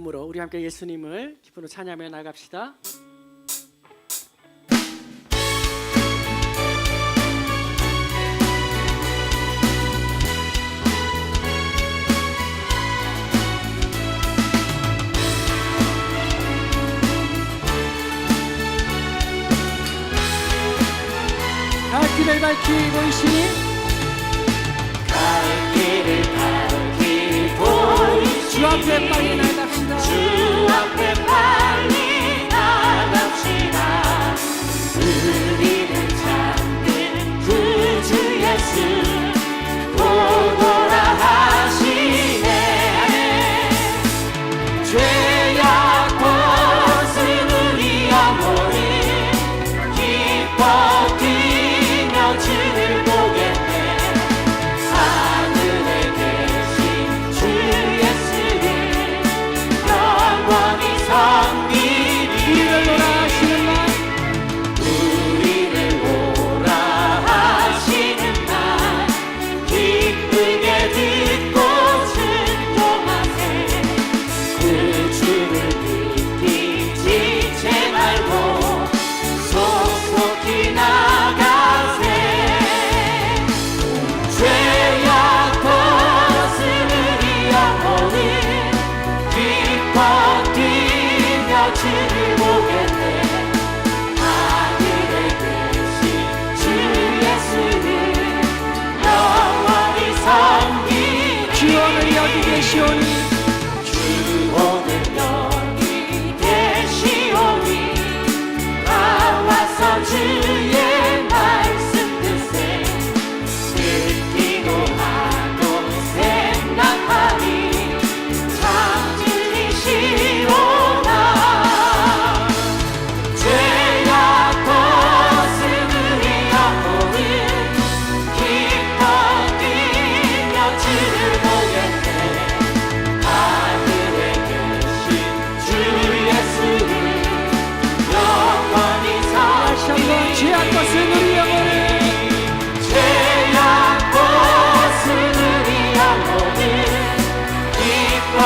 기쁨으로 우리 함께 예수님을 기쁨으로 찬양하며 나갑시다. 갈 길을 밝히고 이시니 갈 길을 밝히고 이시니 주 앞에 빨리 나갑시다. 주 앞에 빨리 나갑시다. 우리를 찾는 구주 예수 오너라 하시네. 죄악 벗은 우리 영혼을 기뻐 뛰며 주를 보겠네. 하늘에 계신 주 예수를 영원히 섬기리. 우리를 오라 하시는 날 우리를 오라 하시는 날 기쁘게 듣고 순종하세. 그 주를 믿기 지체 말고 속속히 나가세. 죄악 벗은 우리 영혼을 기뻐 뛰며 주를 보겠네. 하늘에 계신 주 예수를 영원히 섬기리. 주원을 여기 계시오니 주오늘 여기 계시오니 나와서 주의 말씀 듣세. 듣기도 하고 생각하니 참 진리시로다. 죄악 벗은 우리 영혼을 기뻐 뛰며 주를 보겠네. 하늘에 계신 주 예수를 영원히 다시 한번 죄악 벗은 우리 영혼을 죄악 벗은 우리 영혼을 기뻐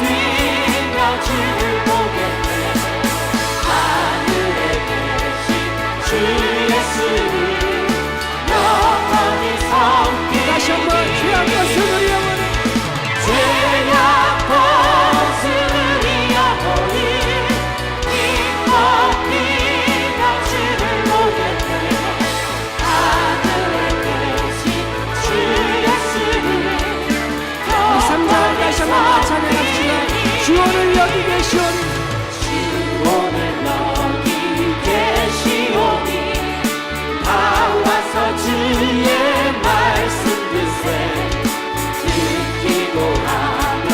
뛰며 주를 보겠네. 하늘에 계신 주 예수를 영원히 섬기리. 다시 한번 죄악 벗은 우리 영혼을 죄악 벗은 우리 영혼을 기뻐 뛰며 주를 보겠네. 하늘에 계신 주 예수를 이 3절 다시 한번 찬양합시다. 주원을 여기 계시오니 오늘 여기 계시오니 나와서 주의 말씀 듣세. 듣기도 하며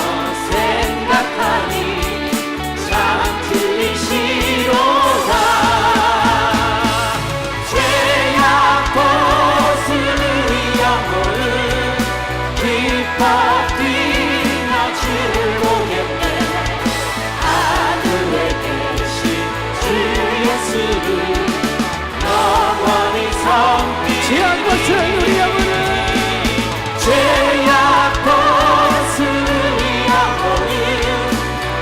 생각하니 참 들리시로다. 죄악 벗은 우리 영혼을 기뻐 뛰며 주를 보겠네. 하늘에 계신 주 예수를 영원히 섬기리. 죄악 벗은 우리 영혼을 죄악 벗은 우리 영혼을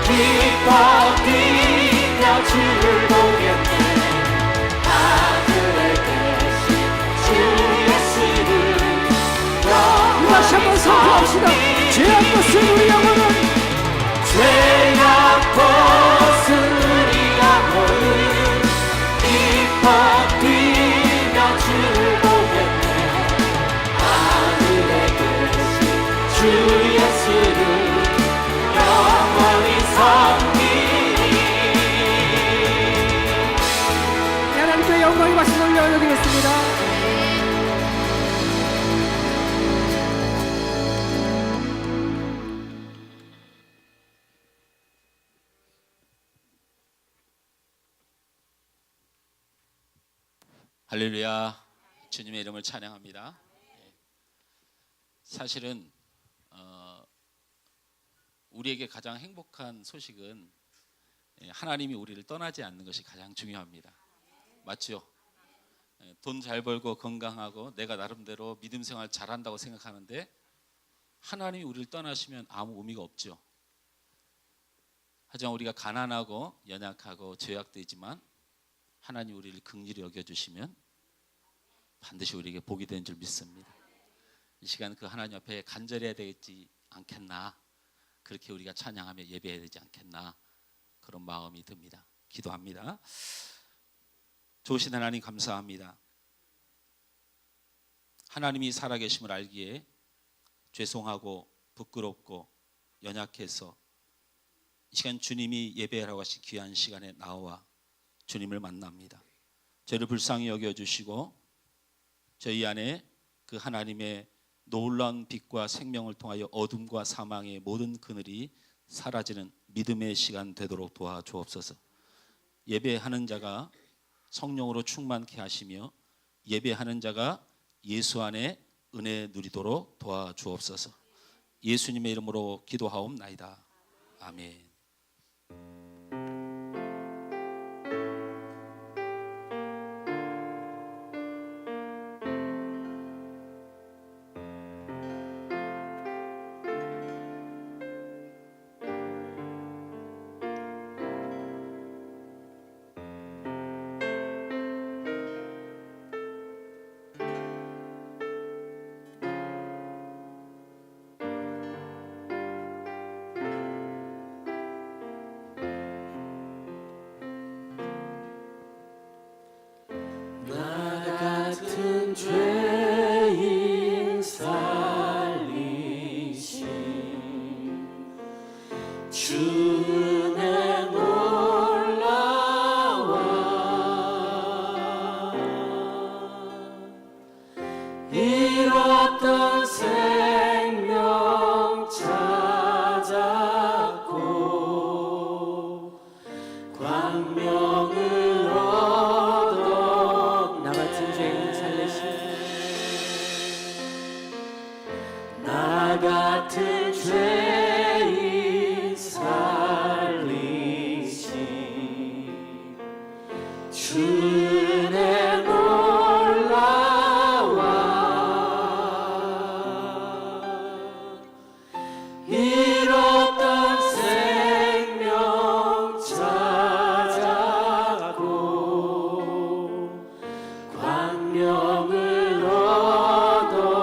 기뻐 뛰며 주를 보겠네. 하늘에 계신 주 예수를 다시 한번 영원히 선포합시다. 죄악 벗은 우리 영혼을 죄악 벗은 우리 영혼을 기뻐 뛰며 주를 보겠네. 하늘에 계신 주 예수를 영원히 섬기리. 하나님께 영광의 박수 올려드리겠습니다. 할렐루야. 주님의 이름을 찬양합니다. 사실은 우리에게 가장 행복한 소식은 하나님이 우리를 떠나지 않는 것이 가장 중요합니다. 맞죠? 돈 잘 벌고 건강하고 내가 나름대로 믿음 생활 잘한다고 생각하는데 하나님이 우리를 떠나시면 아무 의미가 없죠. 하지만 우리가 가난하고 연약하고 죄악되지만 하나님 우리를 긍휼히 여겨주시면 반드시 우리에게 복이 되는 줄 믿습니다. 이 시간 그 하나님 앞에 간절해야 되지 않겠나, 그렇게 우리가 찬양하며 예배해야 되지 않겠나, 그런 마음이 듭니다. 기도합니다. 좋으신 하나님 감사합니다. 하나님이 살아계심을 알기에 죄송하고 부끄럽고 연약해서 이 시간 주님이 예배하라고 하신 귀한 시간에 나와 주님을 만납니다. 저를 불쌍히 여겨주시고 저희 안에 그 하나님의 놀라운 빛과 생명을 통하여 어둠과 사망의 모든 그늘이 사라지는 믿음의 시간 되도록 도와주옵소서. 예배하는 자가 성령으로 충만케 하시며 예배하는 자가 예수 안에 은혜 누리도록 도와주옵소서. 예수님의 이름으로 기도하옵나이다. 아멘. 같은 죄인 살리신 주 은혜 놀라와 잃었던 생명 찾았고 광명을 나 같은 죄인 살리신 나 같은 죄인 살리신 주 은혜 놀라와 잃었던 생명 찾았고 광명을 얻어내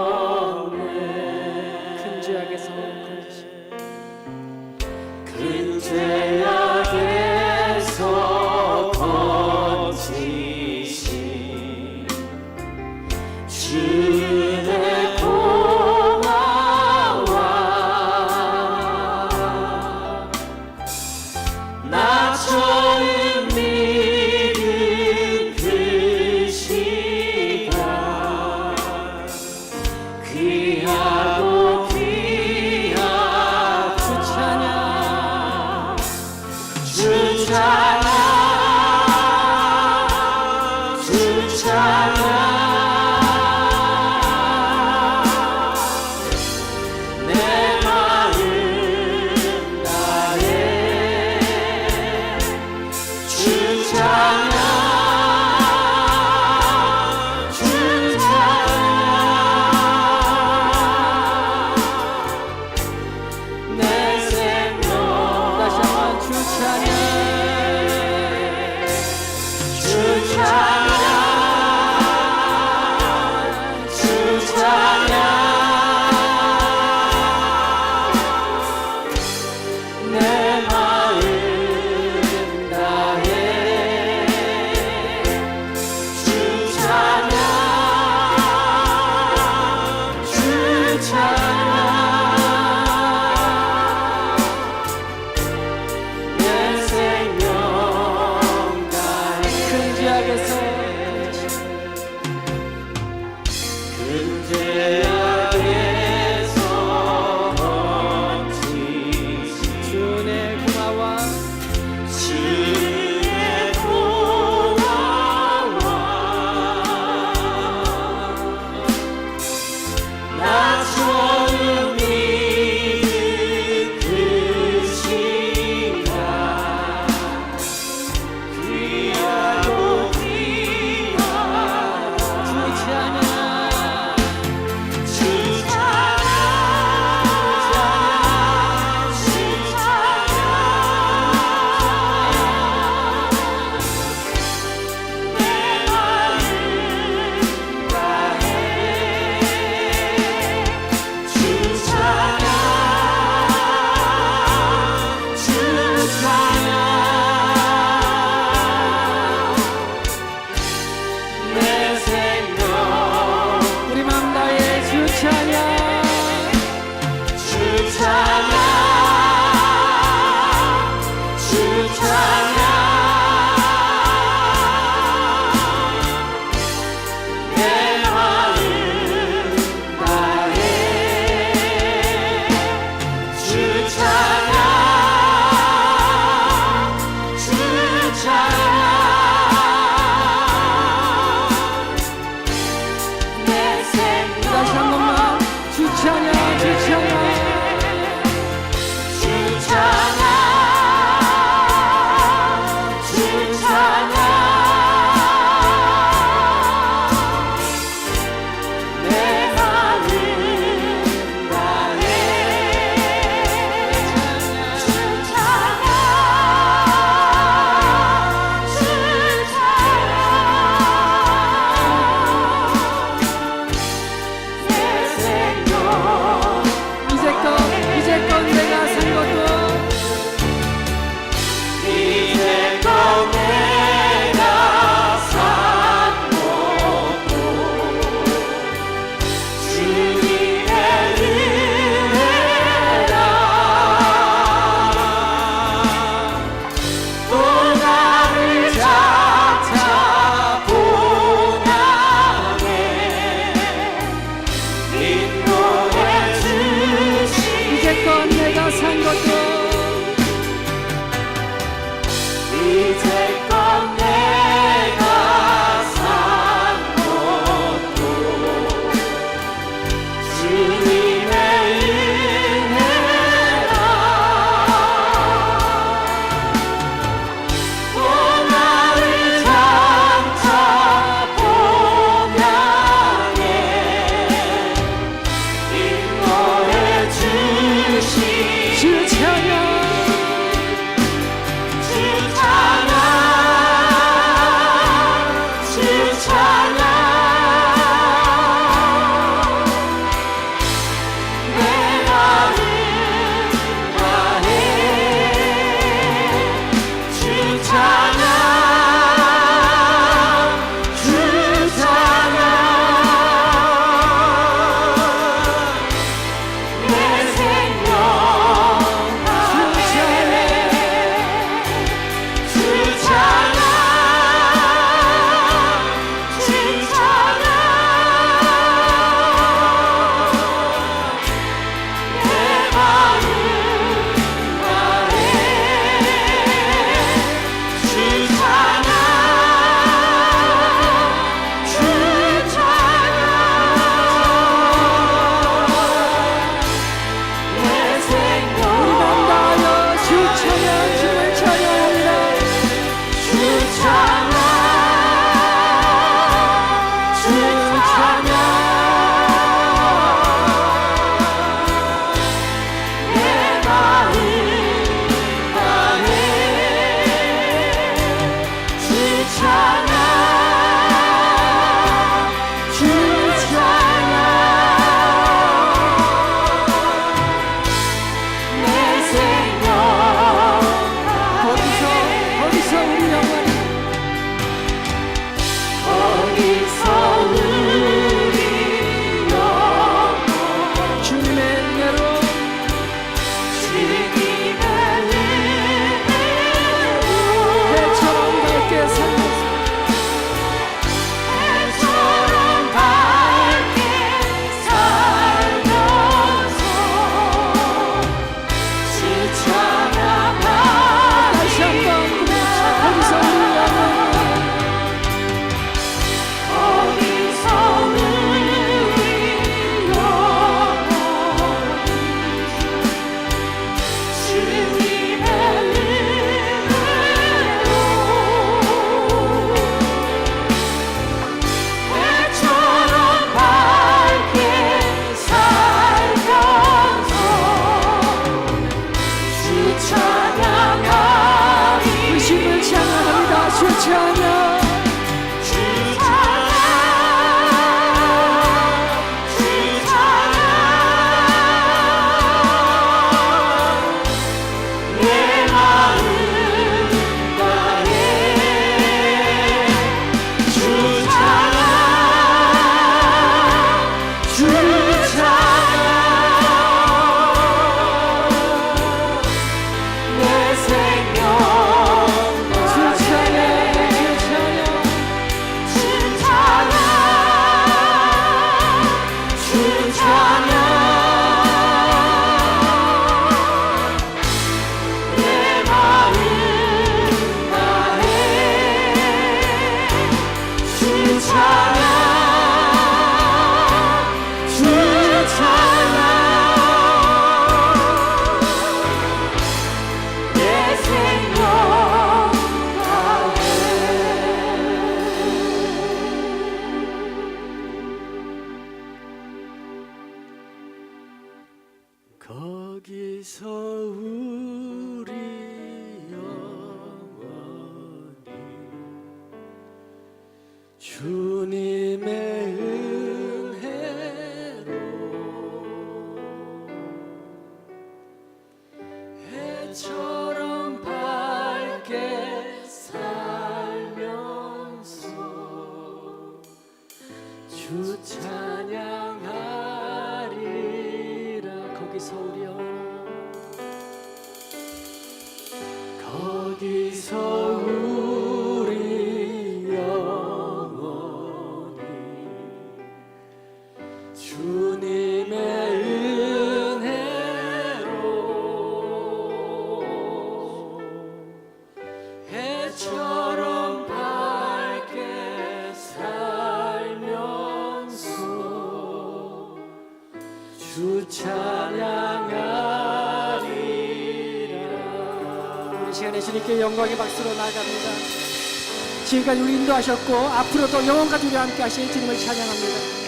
큰 죄악에서 건지신 큰 죄악에서 건지신 주의 고마워 나 처음 믿은 그 시간 귀하고 귀하고 주 찬양 주 찬양 내 마음 다해 주 찬양 주 찬양 내 생명 다시 한번 주 찬양 주 찬양 주 찬양 내 마음 다해 주 찬양 주 찬양 내 생명 다해 큰 죄악에서 큰 죄악에서 건지신 주의 고마워 주의 고마워 나 처음 믿은 그 시간 귀하고 귀하고 주 찬양 찬양 내 마음 다해 주 찬양 주 찬양 내 생명 다해 거기서 우리 영원히 주님의 은혜로 해처럼 밝게 살면서 주 찬양하리라. 거기서 우리 거기서 우리 영원히 주님의 은혜로 해처럼 밝게 살면서 주 찬양하리라. 우리 시간에 주님께 영광의 박수로 나아갑니다. 지금까지 우리 인도하셨고 앞으로도 영원까지 우리와 함께 하실 주님을 찬양합니다.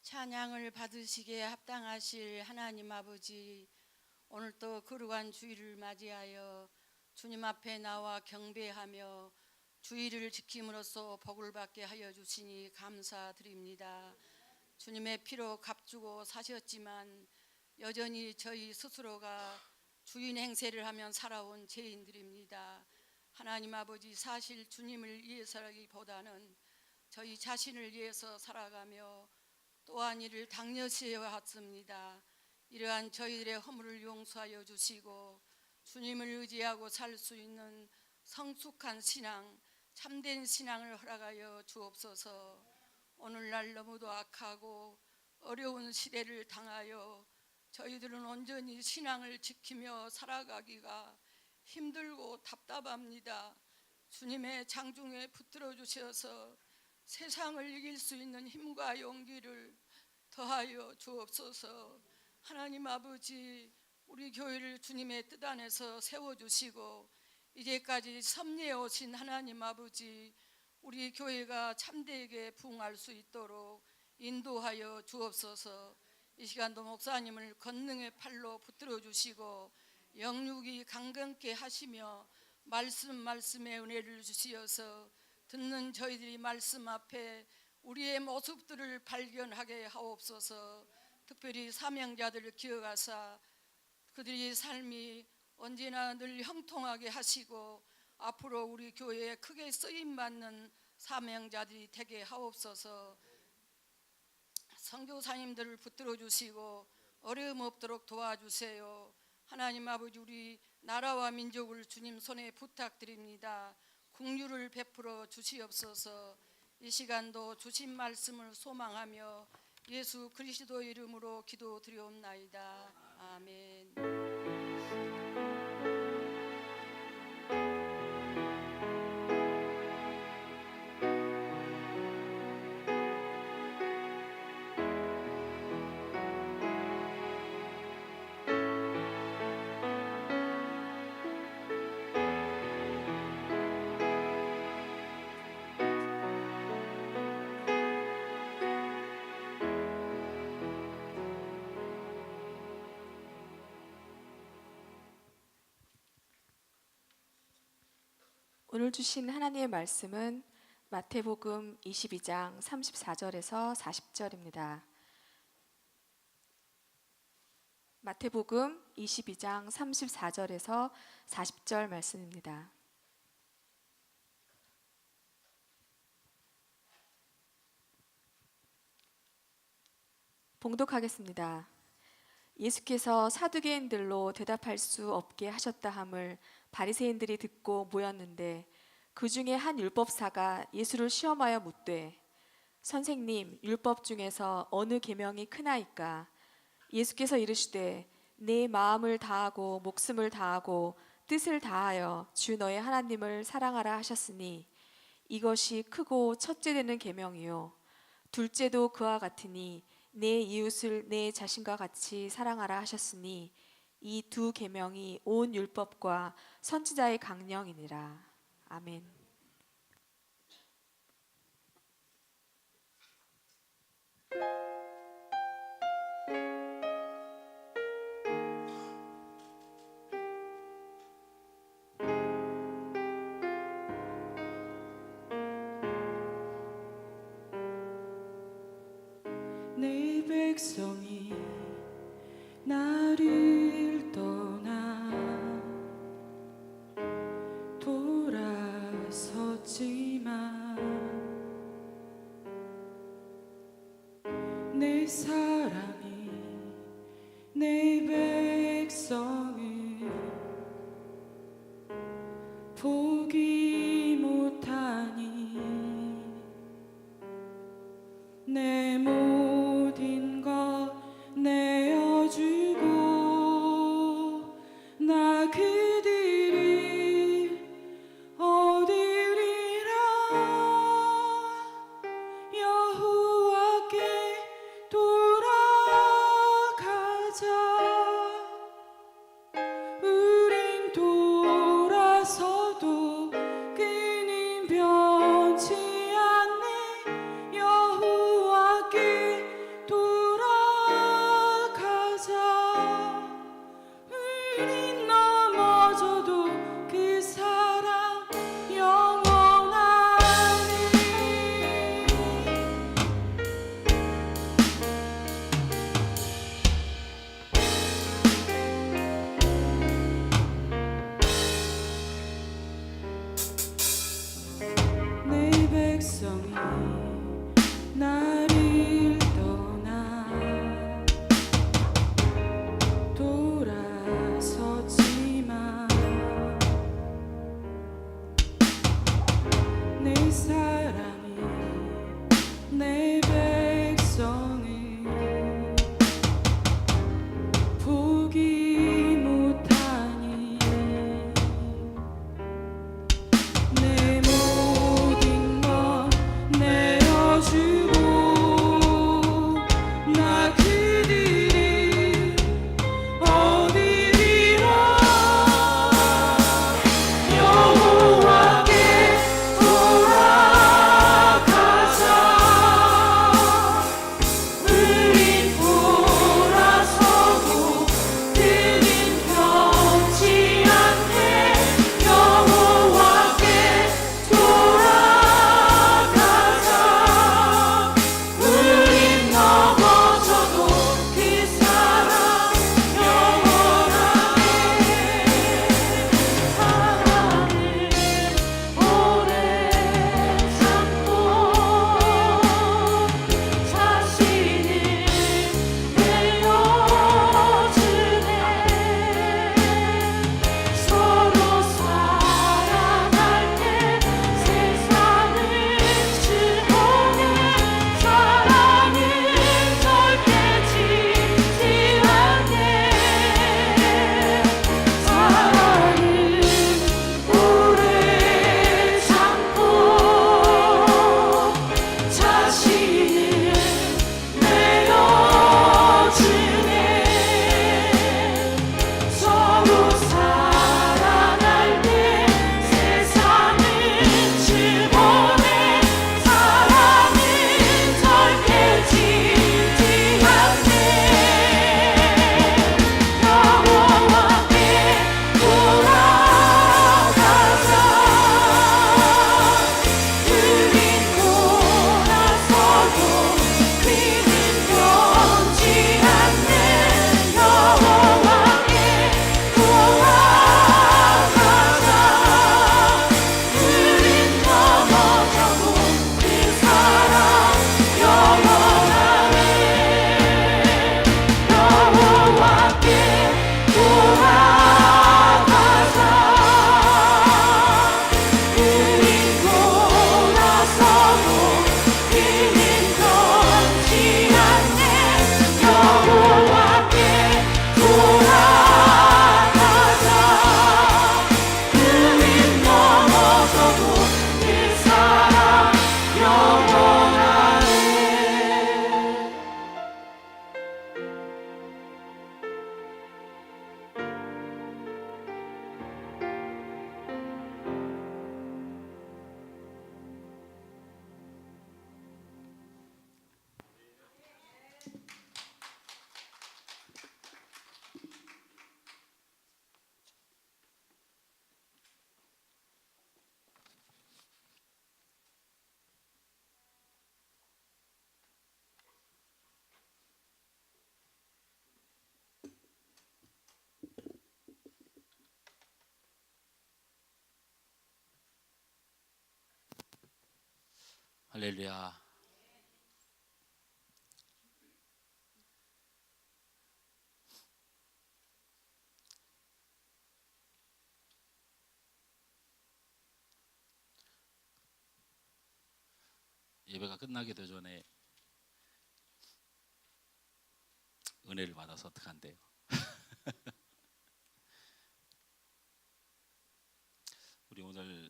찬양을 받으시기에 합당하실 하나님 아버지, 오늘 또 거룩한 주일을 맞이하여 주님 앞에 나와 경배하며 주일을 지킴으로써 복을 받게 하여 주시니 감사드립니다. 주님의 피로 값주고 사셨지만 여전히 저희 스스로가 주인 행세를 하며 살아온 죄인들입니다. 하나님 아버지, 사실 주님을 위해서라기보다는 저희 자신을 위해서 살아가며 또한 이를 당연시 해왔습니다. 이러한 저희들의 허물을 용서하여 주시고 주님을 의지하고 살 수 있는 성숙한 신앙, 참된 신앙을 허락하여 주옵소서. 오늘날 너무도 악하고 어려운 시대를 당하여 저희들은 온전히 신앙을 지키며 살아가기가 힘들고 답답합니다. 주님의 장중에 붙들어 주셔서 세상을 이길 수 있는 힘과 용기를 더하여 주옵소서. 하나님 아버지, 우리 교회를 주님의 뜻 안에서 세워주시고 이제까지 섭리해 오신 하나님 아버지, 우리 교회가 참되게 부흥할 수 있도록 인도하여 주옵소서. 이 시간도 목사님을 권능의 팔로 붙들어 주시고 영육이 강건케 하시며 말씀에 은혜를 주시어서 듣는 저희들이 말씀 앞에 우리의 모습들을 발견하게 하옵소서. 특별히 사명자들을 기억하사 그들의 삶이 언제나 늘 형통하게 하시고 앞으로 우리 교회에 크게 쓰임받는 사명자들이 되게 하옵소서. 선교사님들을 붙들어 주시고 어려움 없도록 도와주세요. 하나님 아버지, 우리 나라와 민족을 주님 손에 부탁드립니다. 긍휼을 베풀어 주시옵소서. 이 시간도 주신 말씀을 소망하며 예수 그리스도 이름으로 기도드리옵나이다. 아멘. 오늘 주신 하나님의 말씀은 마태복음 22장 34절에서 40절입니다. 마태복음 22장 34절에서 40절 말씀입니다. 봉독하겠습니다. 예수께서 사두개인들로 대답할 수 없게 하셨다 함을 바리새인들이 듣고 모였는데 그 중에 한 율법사가 예수를 시험하여 묻되 선생님, 율법 중에서 어느 계명이 크나이까? 예수께서 이르시되 내 마음을 다하고 목숨을 다하고 뜻을 다하여 주 너의 하나님을 사랑하라 하셨으니 이것이 크고 첫째 되는 계명이요 둘째도 그와 같으니 내 이웃을 내 자신과 같이 사랑하라 하셨으니 이 두 계명이 온 율법과 선지자의 강령이니라. 아멘. 내 백성이 나를 떠나 돌아섰지만 내 사랑이 내 백성을 보기 못하니 내 모든 것 내어주고 나 그들을 얻으리라. 여호와께 돌아가자. 우린 돌아서도 그는 변치 않네. 여호와께 돌아가자. 우린 넘어져도 그 사랑 영원하네. 내 백성이 나를 떠나 돌아섰지만 할렐루야. 예배가 끝나기도 전에 은혜를 받아서 어떡한대요. 우리 오늘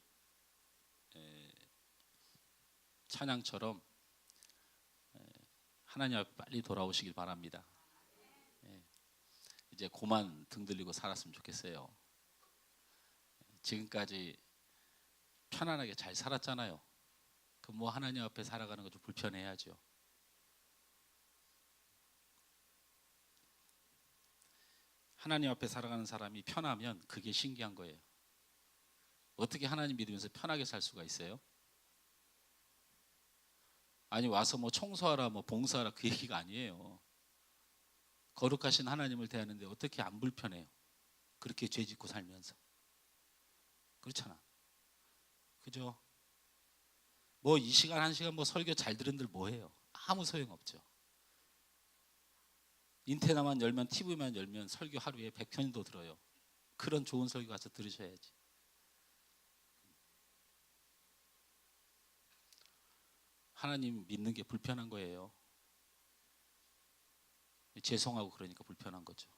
찬양처럼 하나님 앞에 빨리 돌아오시길 바랍니다. 이제 고만 등 들리고 살았으면 좋겠어요. 지금까지 편안하게 잘 살았잖아요. 그 뭐 하나님 앞에 살아가는 거 좀 불편해야죠. 하나님 앞에 살아가는 사람이 편하면 그게 신기한 거예요. 어떻게 하나님 믿으면서 편하게 살 수가 있어요? 아니 와서 뭐 청소하라 뭐 봉사하라 그 얘기가 아니에요. 거룩하신 하나님을 대하는데 어떻게 안 불편해요? 그렇게 죄 짓고 살면서. 그렇잖아. 그죠? 뭐 이 시간 한 시간 뭐 설교 잘 들은들 뭐해요? 아무 소용없죠. 인테나만 열면 TV만 열면 설교 하루에 100편도 들어요. 그런 좋은 설교 가서 들으셔야지. 하나님 믿는 게 불편한 거예요. 죄송하고 그러니까 불편한 거죠.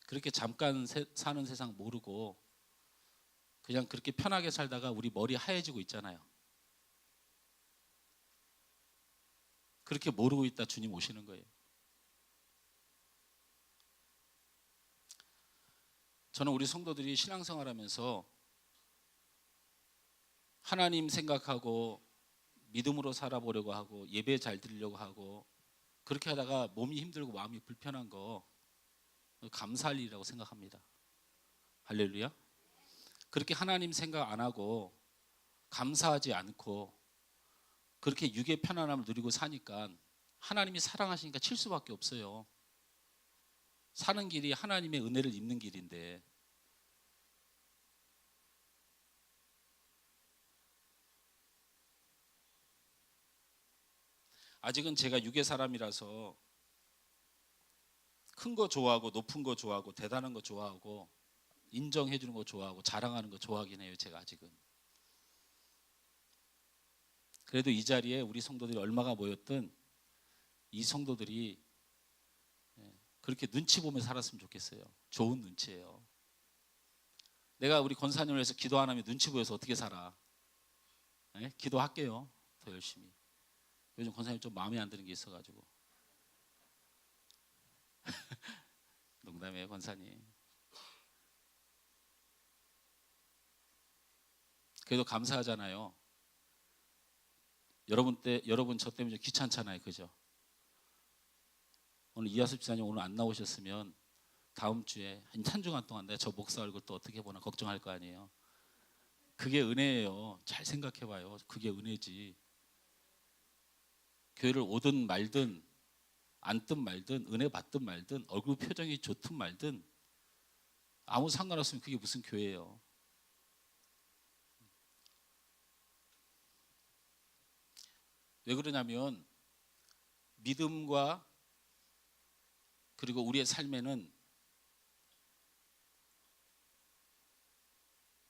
그렇게 잠깐 사는 세상 모르고 그냥 그렇게 편하게 살다가 우리 머리 하얘지고 있잖아요. 그렇게 모르고 있다 주님 오시는 거예요. 저는 우리 성도들이 신앙생활하면서 하나님 생각하고 믿음으로 살아보려고 하고 예배 잘 드리려고 하고 그렇게 하다가 몸이 힘들고 마음이 불편한 거 감사할 일이라고 생각합니다. 할렐루야. 그렇게 하나님 생각 안 하고 감사하지 않고 그렇게 육의 편안함을 누리고 사니까 하나님이 사랑하시니까 칠 수밖에 없어요. 사는 길이 하나님의 은혜를 입는 길인데 아직은 제가 육의 사람이라서 큰 거 좋아하고 높은 거 좋아하고 대단한 거 좋아하고 인정해 주는 거 좋아하고 자랑하는 거 좋아하긴 해요. 제가 아직은. 그래도 이 자리에 우리 성도들이 얼마가 모였든 이 성도들이 그렇게 눈치 보며 살았으면 좋겠어요. 좋은 눈치예요. 내가 우리 권사님을 위해서 기도 안 하면 눈치 보여서 어떻게 살아? 기도할게요. 더 열심히. 요즘 권사님 좀 마음에 안 드는 게 있어가지고. 농담이에요, 권사님. 그래도 감사하잖아요. 여러분 저 때문에 좀 귀찮잖아요, 그죠? 오늘 이하섭 지사님 오늘 안 나오셨으면 다음 주에 한 주간 동안 내가 저 목사 얼굴 또 어떻게 보나 걱정할 거 아니에요. 그게 은혜예요. 잘 생각해봐요. 그게 은혜지. 교회를 오든 말든 앉든 말든 은혜 받든 말든 얼굴 표정이 좋든 말든 아무 상관없으면 그게 무슨 교회예요. 왜 그러냐면 믿음과 그리고 우리의 삶에는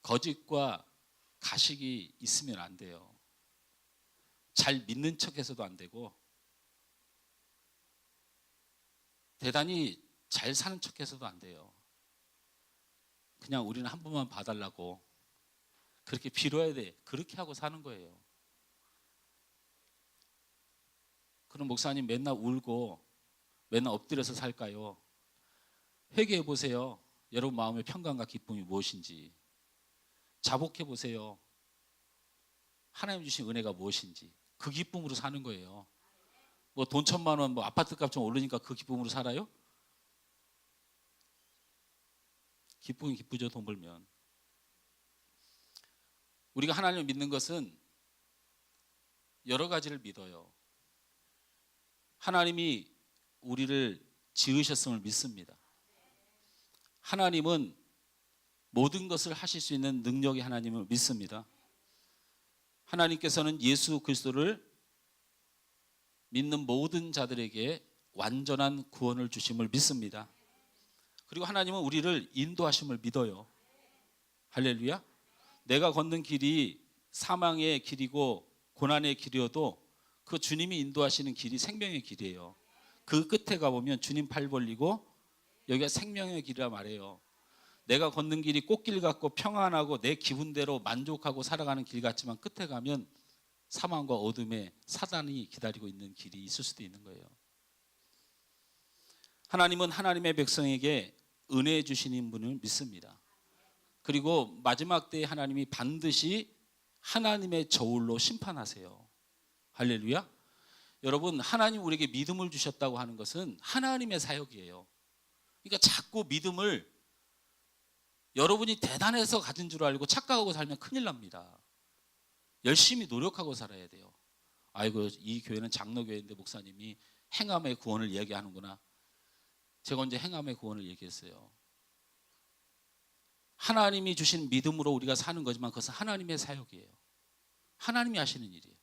거짓과 가식이 있으면 안 돼요. 잘 믿는 척해서도 안 되고 대단히 잘 사는 척해서도 안 돼요. 그냥 우리는 한 번만 봐달라고 그렇게 빌어야 돼. 그렇게 하고 사는 거예요. 그럼 목사님 맨날 울고 맨날 엎드려서 살까요? 회개해 보세요. 여러분 마음의 평강과 기쁨이 무엇인지. 자복해 보세요. 하나님 주신 은혜가 무엇인지. 그 기쁨으로 사는 거예요. 뭐 돈 1,000만 원, 뭐 아파트 값 좀 오르니까 그 기쁨으로 살아요? 기쁨이 기쁘죠, 돈 벌면. 우리가 하나님을 믿는 것은 여러 가지를 믿어요. 하나님이 우리를 지으셨음을 믿습니다. 하나님은 모든 것을 하실 수 있는 능력의 하나님을 믿습니다. 하나님께서는 예수 그리스도를 믿는 모든 자들에게 완전한 구원을 주심을 믿습니다. 그리고 하나님은 우리를 인도하심을 믿어요. 할렐루야. 내가 걷는 길이 사망의 길이고 고난의 길이어도 그 주님이 인도하시는 길이 생명의 길이에요. 그 끝에 가보면 주님 팔 벌리고 여기가 생명의 길이라 말해요. 내가 걷는 길이 꽃길 같고 평안하고 내 기분대로 만족하고 살아가는 길 같지만 끝에 가면 사망과 어둠에 사단이 기다리고 있는 길이 있을 수도 있는 거예요. 하나님은 하나님의 백성에게 은혜 주시는 분을 믿습니다. 그리고 마지막 때에 하나님이 반드시 하나님의 저울로 심판하세요. 할렐루야. 여러분, 하나님 우리에게 믿음을 주셨다고 하는 것은 하나님의 사역이에요. 그러니까 자꾸 믿음을 여러분이 대단해서 가진 줄 알고 착각하고 살면 큰일 납니다. 열심히 노력하고 살아야 돼요. 아이고, 이 교회는 장로교회인데 목사님이 행함의 구원을 이야기하는구나. 제가 언제 행함의 구원을 얘기했어요. 하나님이 주신 믿음으로 우리가 사는 거지만 그것은 하나님의 사역이에요. 하나님이 하시는 일이에요.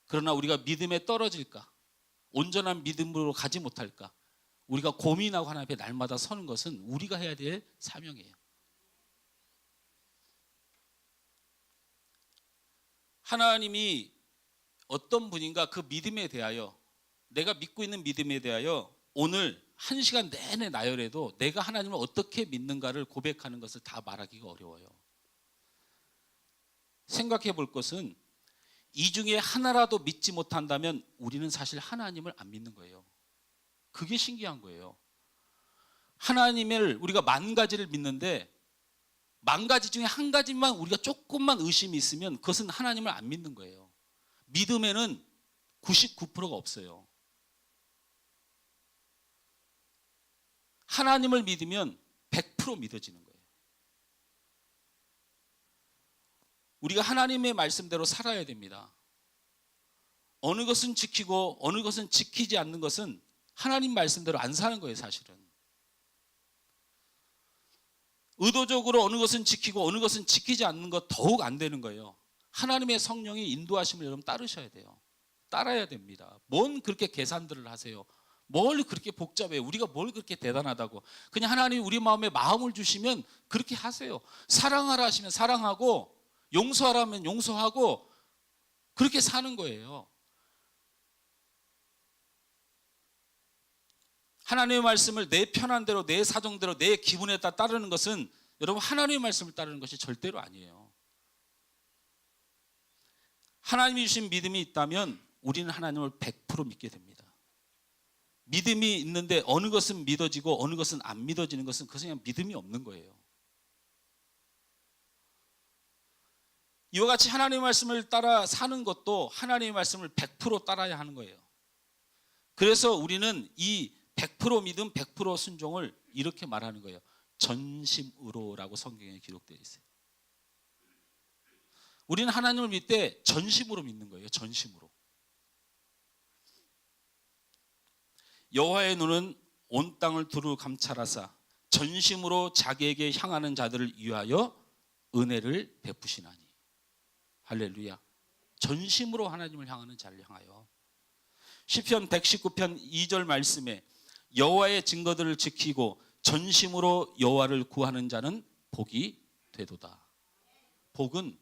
그러나 우리가 믿음에 떨어질까? 온전한 믿음으로 가지 못할까? 우리가 고민하고 하나님 앞에 날마다 서는 것은 우리가 해야 될 사명이에요. 하나님이 어떤 분인가 그 믿음에 대하여, 내가 믿고 있는 믿음에 대하여 오늘 1시간 내내 나열해도 내가 하나님을 어떻게 믿는가를 고백하는 것을 다 말하기가 어려워요. 생각해 볼 것은 이 중에 하나라도 믿지 못한다면 우리는 사실 하나님을 안 믿는 거예요. 그게 신기한 거예요. 하나님을 우리가 10,000가지를 믿는데 10,000가지 중에 한 가지만 우리가 조금만 의심이 있으면 그것은 하나님을 안 믿는 거예요. 믿음에는 99%가 없어요. 하나님을 믿으면 100% 믿어지는 거예요. 우리가 하나님의 말씀대로 살아야 됩니다. 어느 것은 지키고 어느 것은 지키지 않는 것은 하나님 말씀대로 안 사는 거예요, 사실은. 의도적으로 어느 것은 지키고 어느 것은 지키지 않는 것 더욱 안 되는 거예요. 하나님의 성령이 인도하심을 여러분 따르셔야 돼요. 따라야 됩니다. 뭔 그렇게 계산들을 하세요? 뭘 그렇게 복잡해요? 우리가 뭘 그렇게 대단하다고. 그냥 하나님이 우리 마음에 마음을 주시면 그렇게 하세요. 사랑하라 하시면 사랑하고 용서하라 하면 용서하고 그렇게 사는 거예요. 하나님의 말씀을 내 편한 대로, 내 사정대로, 내 기분에 따라 따르는 것은 여러분 하나님의 말씀을 따르는 것이 절대로 아니에요. 하나님이 주신 믿음이 있다면 우리는 하나님을 100% 믿게 됩니다. 믿음이 있는데 어느 것은 믿어지고 어느 것은 안 믿어지는 것은 그것은 그냥 믿음이 없는 거예요. 이와 같이 하나님의 말씀을 따라 사는 것도 하나님의 말씀을 100% 따라야 하는 거예요. 그래서 우리는 이 100% 믿음, 100% 순종을 이렇게 말하는 거예요. 전심으로라고 성경에 기록되어 있어요. 우리는 하나님을 믿을 때 전심으로 믿는 거예요. 전심으로. 여호와의 눈은 온 땅을 두루 감찰하사 전심으로 자기에게 향하는 자들을 위하여 은혜를 베푸시나니. 할렐루야. 전심으로 하나님을 향하는 자를 향하여. 시편 119편 2절 말씀에 여호와의 증거들을 지키고 전심으로 여호와를 구하는 자는 복이 되도다. 복은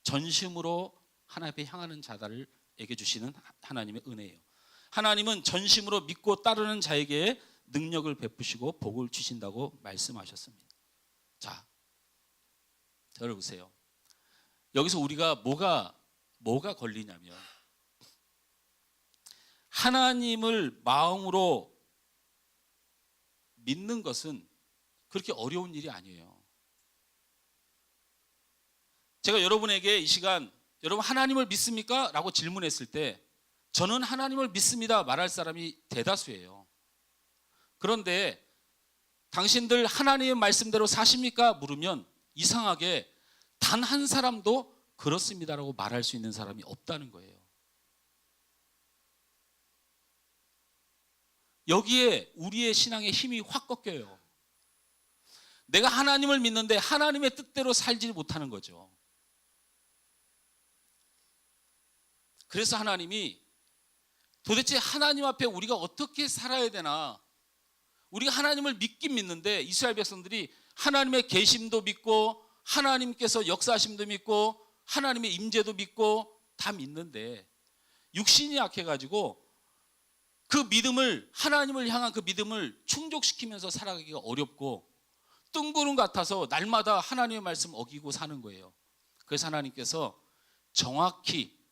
전심으로 하나님 앞에 향하는 자들에게 주시는 하나님의 은혜예요. 하나님은 전심으로 믿고 따르는 자에게 능력을 베푸시고 복을 주신다고 말씀하셨습니다. 자, 들어보세요. 여기서 우리가 뭐가 걸리냐면 하나님을 마음으로 믿는 것은 그렇게 어려운 일이 아니에요. 제가 여러분에게 이 시간 여러분 하나님을 믿습니까? 라고 질문했을 때 저는 하나님을 믿습니다 말할 사람이 대다수예요. 그런데 당신들 하나님의 말씀대로 사십니까? 물으면 이상하게 단 한 사람도 그렇습니다라고 말할 수 있는 사람이 없다는 거예요. 여기에 우리의 신앙의 힘이 확 꺾여요. 내가 하나님을 믿는데 하나님의 뜻대로 살지 못하는 거죠. 그래서 하나님이 도대체 하나님 앞에 우리가 어떻게 살아야 되나, 우리가 하나님을 믿긴 믿는데 이스라엘 백성들이 하나님의 계심도 믿고 하나님께서 역사하심도 믿고 하나님의 임재도 믿고 다 믿는데 육신이 약해가지고 그 믿음을, 하나님을 향한 그 믿음을 충족시키면서 살아가기가 어렵고 뜬구름 같아서 날마다 하나님의 말씀 어기고 사는 거예요. 그래서 하나님께서 정확히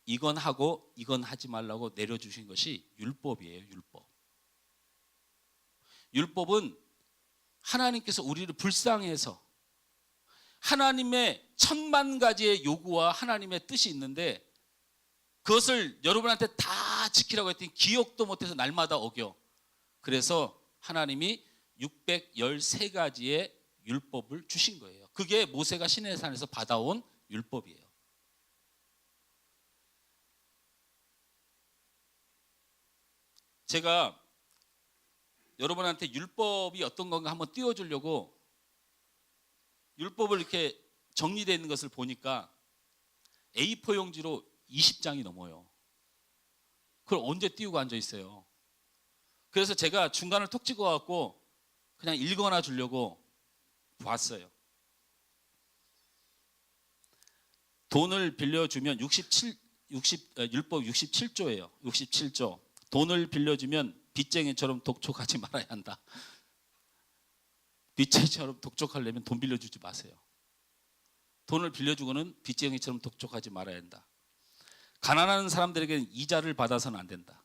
이건 하고 이건 하지 말라고 내려주신 것이 율법이에요. 율법. 율법은 하나님께서 우리를 불쌍해서 하나님의 천만 가지의 요구와 하나님의 뜻이 있는데 그것을 여러분한테 다 지키라고 했더니 기억도 못해서 날마다 어겨. 그래서 하나님이 613가지의 율법을 주신 거예요. 그게 모세가 시내산에서 받아온 율법이에요. 제가 여러분한테 율법이 어떤 건가 한번 띄워주려고 율법을 이렇게 정리되어 있는 것을 보니까 A4 용지로 20장이 넘어요. 그걸 언제 띄우고 앉아 있어요. 그래서 제가 중간을 톡 찍어갖고 그냥 읽어놔 주려고 봤어요. 돈을 빌려주면 율법 67조예요. 67조. 돈을 빌려주면 빚쟁이처럼 독촉하지 말아야 한다. 빚쟁이처럼 독촉하려면 돈 빌려주지 마세요. 돈을 빌려주고는 빚쟁이처럼 독촉하지 말아야 한다. 가난한 사람들에게는 이자를 받아서는 안 된다.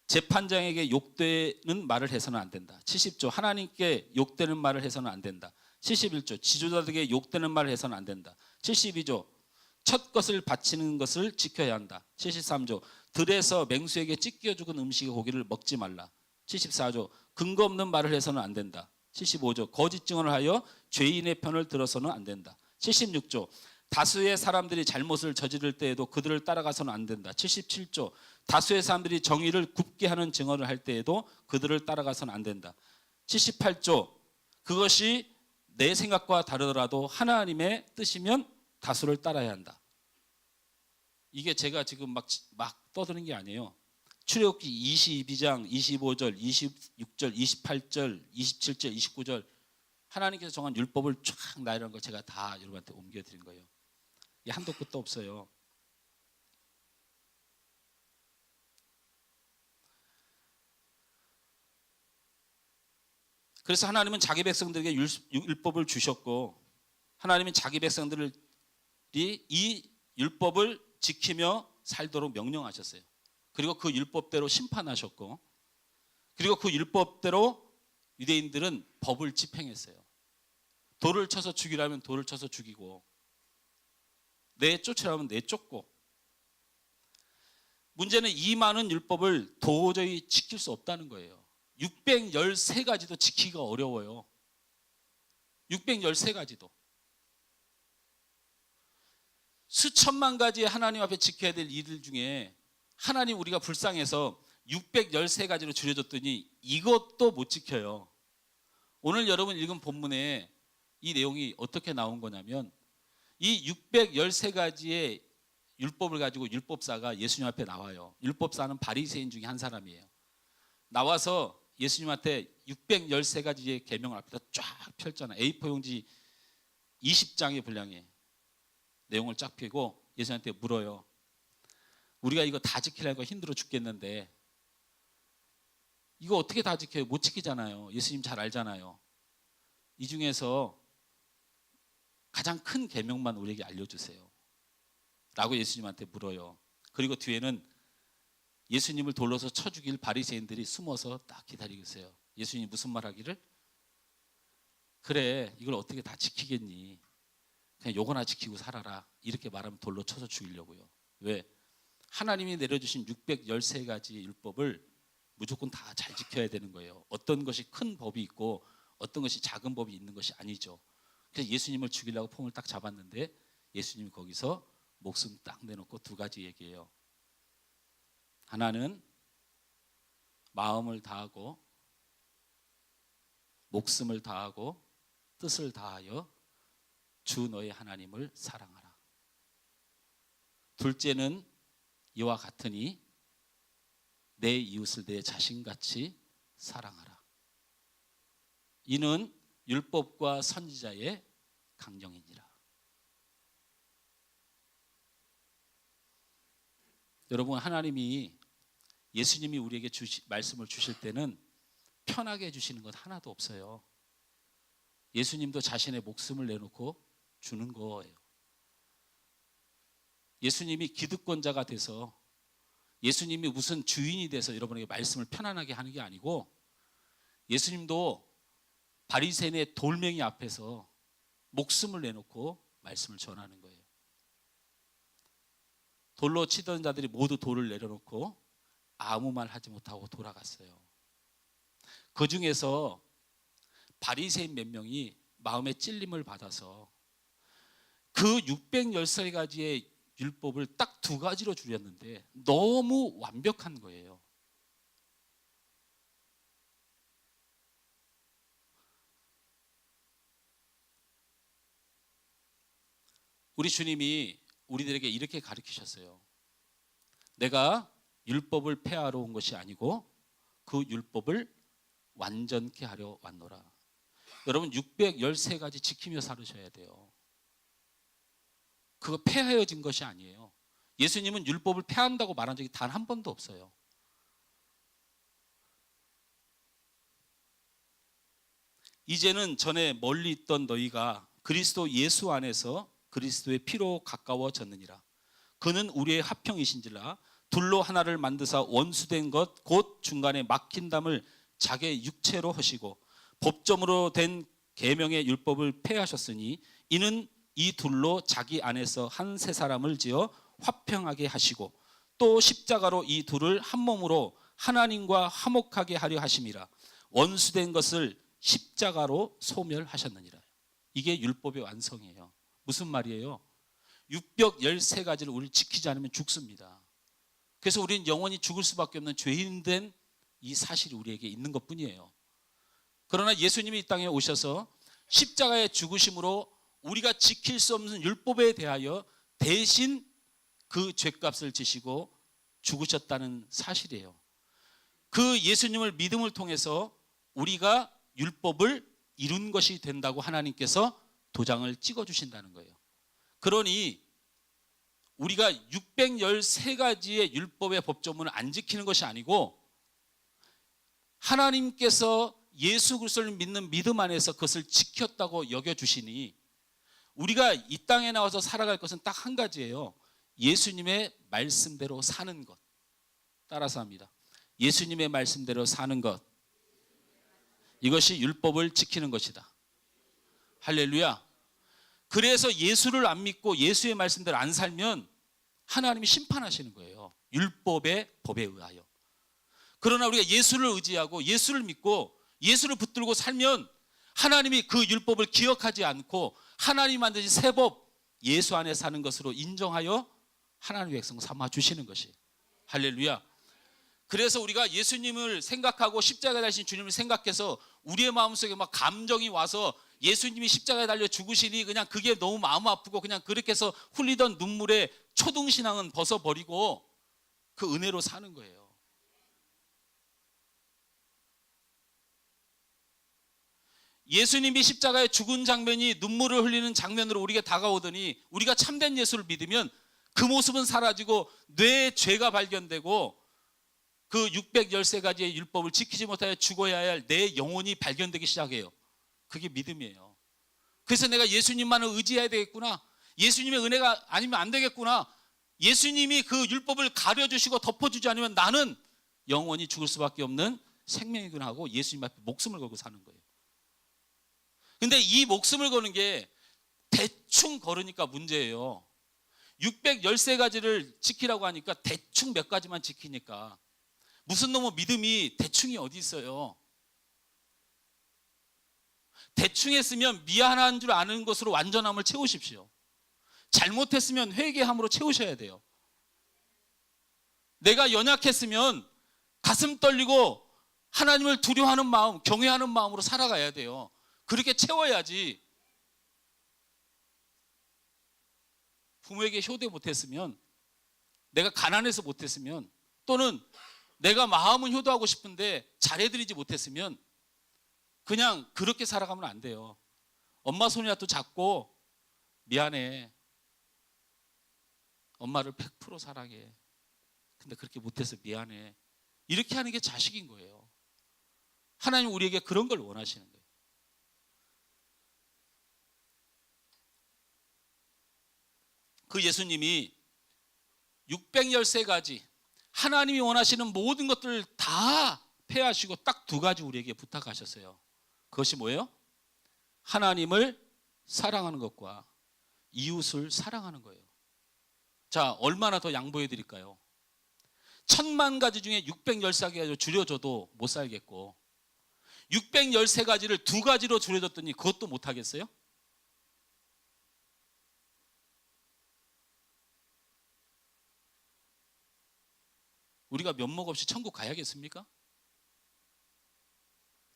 재판장에게 욕되는 말을 해서는 안 된다. 70조. 하나님께 욕되는 말을 해서는 안 된다. 71조. 지도자들에게 욕되는 말을 해서는 안 된다. 72조. 첫 것을 바치는 것을 지켜야 한다. 73조. 들에서 맹수에게 찢겨 죽은 음식의 고기를 먹지 말라. 74조. 근거 없는 말을 해서는 안 된다. 75조. 거짓 증언을 하여 죄인의 편을 들어서는 안 된다. 76조. 다수의 사람들이 잘못을 저지를 때에도 그들을 따라가서는 안 된다. 77조. 다수의 사람들이 정의를 굽게 하는 증언을 할 때에도 그들을 따라가서는 안 된다. 78조. 그것이 내 생각과 다르더라도 하나님의 뜻이면 다수를 따라야 한다. 이게 제가 지금 막 떠드는 게 아니에요. 출애굽기 22장 25절 26절 28절 27절 29절 하나님께서 정한 율법을 쫙 나열한 거 제가 다 여러분한테 옮겨드린 거예요. 이게 한도 끝도 없어요. 그래서 하나님은 자기 백성들에게 율법을 주셨고 하나님은 자기 백성들이 이 율법을 지키며 살도록 명령하셨어요. 그리고 그 율법대로 심판하셨고 그리고 그 율법대로 유대인들은 법을 집행했어요. 돌을 쳐서 죽이라면 돌을 쳐서 죽이고 내쫓으라면 내쫓고 문제는 이 많은 율법을 도저히 지킬 수 없다는 거예요. 613가지도 지키기가 어려워요. 613가지도. 수천만 가지의 하나님 앞에 지켜야 될 일들 중에 하나님 우리가 불쌍해서 613가지로 줄여줬더니 이것도 못 지켜요. 오늘 여러분 읽은 본문에 이 내용이 어떻게 나온 거냐면 이 613가지의 율법을 가지고 율법사가 예수님 앞에 나와요. 율법사는 바리새인 중에 한 사람이에요. 나와서 예수님한테 613가지의 계명을 앞에다 쫙 펼잖아요. A4 용지 20장의 분량에 내용을 쫙 펴고 예수님한테 물어요. 우리가 이거 다 지키려고 힘들어 죽겠는데 이거 어떻게 다 지켜요? 못 지키잖아요. 예수님 잘 알잖아요. 이 중에서 가장 큰 계명만 우리에게 알려주세요 라고 예수님한테 물어요. 그리고 뒤에는 예수님을 돌로서 쳐 죽일 바리새인들이 숨어서 딱 기다리고 있어요. 예수님이 무슨 말 하기를? 그래 이걸 어떻게 다 지키겠니? 그냥 요거나 지키고 살아라. 이렇게 말하면 돌로 쳐서 죽이려고요. 왜? 하나님이 내려주신 613가지의 율법을 무조건 다 잘 지켜야 되는 거예요. 어떤 것이 큰 법이 있고 어떤 것이 작은 법이 있는 것이 아니죠. 그래서 예수님을 죽이려고 폼을 딱 잡았는데 예수님이 거기서 목숨 딱 내놓고 두 가지 얘기해요. 하나는 마음을 다하고 목숨을 다하고 뜻을 다하여 주 너의 하나님을 사랑하라. 둘째는 이와 같으니 내 이웃을 내 자신같이 사랑하라. 이는 율법과 선지자의 강령이니라. 여러분, 하나님이 예수님이 우리에게 말씀을 주실 때는 편하게 해주시는 것 하나도 없어요. 예수님도 자신의 목숨을 내놓고 주는 거예요. 예수님이 기득권자가 돼서, 예수님이 무슨 주인이 돼서 여러분에게 말씀을 편안하게 하는 게 아니고, 예수님도 바리새인의 돌멩이 앞에서 목숨을 내놓고 말씀을 전하는 거예요. 돌로 치던 자들이 모두 돌을 내려놓고 아무 말 하지 못하고 돌아갔어요. 그 중에서 바리새인 몇 명이 마음의 찔림을 받아서 그 613가지의 율법을 딱 2가지로 줄였는데 너무 완벽한 거예요. 우리 주님이 우리들에게 이렇게 가르치셨어요. 내가 율법을 폐하러 온 것이 아니고 그 율법을 완전케 하려 왔노라. 여러분, 613가지 지키며 살으셔야 돼요. 그거 폐하여진 것이 아니에요. 예수님은 율법을 폐한다고 말한 적이 단 한 번도 없어요. 이제는 전에 멀리 있던 너희가 그리스도 예수 안에서 그리스도의 피로 가까워졌느니라. 그는 우리의 합형이신지라 둘로 하나를 만드사 원수된 것 곧 중간에 막힌 담을 자기의 육체로 하시고 법점으로 된 계명의 율법을 폐하셨으니 이는 이 둘로 자기 안에서 한 세 사람을 지어 화평하게 하시고 또 십자가로 이 둘을 한 몸으로 하나님과 화목하게 하려 하심이라. 원수된 것을 십자가로 소멸하셨느니라. 이게 율법의 완성이에요. 무슨 말이에요? 613가지를 우리 지키지 않으면 죽습니다. 그래서 우리는 영원히 죽을 수밖에 없는 죄인된 이 사실이 우리에게 있는 것뿐이에요. 그러나 예수님이 이 땅에 오셔서 십자가의 죽으심으로 우리가 지킬 수 없는 율법에 대하여 대신 그 죄값을 지시고 죽으셨다는 사실이에요. 그 예수님을 믿음을 통해서 우리가 율법을 이룬 것이 된다고 하나님께서 도장을 찍어주신다는 거예요. 그러니 우리가 613가지의 율법의 법조문을 안 지키는 것이 아니고 하나님께서 예수 그리스도를 믿는 믿음 안에서 그것을 지켰다고 여겨주시니 우리가 이 땅에 나와서 살아갈 것은 딱 한 가지예요. 예수님의 말씀대로 사는 것. 따라서 합니다. 예수님의 말씀대로 사는 것. 이것이 율법을 지키는 것이다. 할렐루야. 그래서 예수를 안 믿고 예수의 말씀대로 안 살면 하나님이 심판하시는 거예요. 율법의 법에 의하여. 그러나 우리가 예수를 의지하고 예수를 믿고 예수를 붙들고 살면 하나님이 그 율법을 기억하지 않고 하나님 만드신 새 법 예수 안에 사는 것으로 인정하여 하나님의 백성 삼아 주시는 것이. 할렐루야. 그래서 우리가 예수님을 생각하고 십자가에 달리신 주님을 생각해서 우리의 마음속에 막 감정이 와서 예수님이 십자가에 달려 죽으시니 그냥 그게 너무 마음 아프고 그냥 그렇게 해서 흘리던 눈물에 초등신앙은 벗어버리고 그 은혜로 사는 거예요. 예수님이 십자가에 죽은 장면이 눈물을 흘리는 장면으로 우리에게 다가오더니 우리가 참된 예수를 믿으면 그 모습은 사라지고 뇌의 죄가 발견되고 그 613가지의 율법을 지키지 못하여 죽어야 할 내 영혼이 발견되기 시작해요. 그게 믿음이에요. 그래서 내가 예수님만을 의지해야 되겠구나. 예수님의 은혜가 아니면 안 되겠구나. 예수님이 그 율법을 가려주시고 덮어주지 않으면 나는 영원히 죽을 수밖에 없는 생명이구나 하고 예수님 앞에 목숨을 걸고 사는 거예요. 근데 이 목숨을 거는 게 대충 걸으니까 문제예요. 613가지를 지키라고 하니까 대충 몇 가지만 지키니까 무슨 놈의 믿음이 대충이 어디 있어요. 대충 했으면 미안한 줄 아는 것으로 완전함을 채우십시오. 잘못했으면 회개함으로 채우셔야 돼요. 내가 연약했으면 가슴 떨리고 하나님을 두려워하는 마음, 경외하는 마음으로 살아가야 돼요. 그렇게 채워야지. 부모에게 효대 못했으면 내가 가난해서 못했으면, 또는 내가 마음은 효도하고 싶은데 잘해드리지 못했으면 그냥 그렇게 살아가면 안 돼요. 엄마 손이라도 잡고 미안해, 엄마를 100% 사랑해, 근데 그렇게 못해서 미안해, 이렇게 하는 게 자식인 거예요. 하나님 우리에게 그런 걸 원하시는 거예요. 그 예수님이 613가지 하나님이 원하시는 모든 것들을 다 폐하시고 딱 두 가지 우리에게 부탁하셨어요. 그것이 뭐예요? 하나님을 사랑하는 것과 이웃을 사랑하는 거예요. 자, 얼마나 더 양보해 드릴까요? 1000가지 중에 613가지로 줄여줘도 못 살겠고, 613가지를 두 가지로 줄여줬더니 그것도 못 하겠어요? 우리가 면목 없이 천국 가야겠습니까?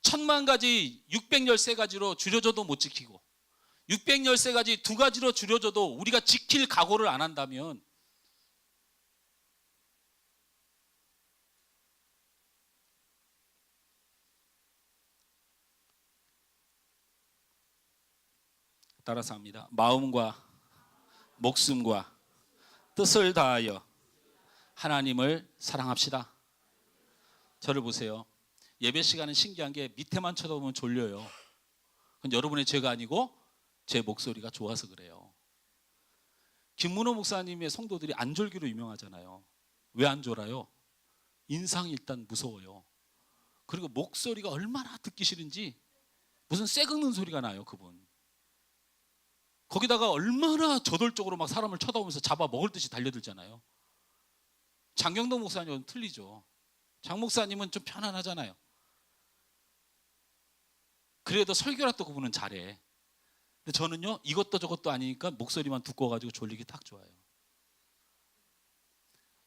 1000가지 613가지로 줄여줘도 못 지키고, 613가지 두 가지로 줄여줘도 우리가 지킬 각오를 안 한다면 따라서 합니다. 마음과 목숨과 뜻을 다하여 하나님을 사랑합시다. 저를 보세요. 예배 시간은 신기한 게 밑에만 쳐다보면 졸려요. 그건 여러분의 죄가 아니고 제 목소리가 좋아서 그래요. 김문호 목사님의 성도들이 안 졸기로 유명하잖아요. 왜 안 졸아요? 인상이 일단 무서워요. 그리고 목소리가 얼마나 듣기 싫은지 무슨 쇠 긁는 소리가 나요, 그분. 거기다가 얼마나 저돌적으로 막 사람을 쳐다보면서 잡아 먹을 듯이 달려들잖아요. 장경동 목사님은 틀리죠. 장 목사님은 좀 편안하잖아요. 그래도 설교라도 그분은 잘해. 근데 저는요, 이것도 저것도 아니니까 목소리만 두꺼워가지고 졸리기 딱 좋아요.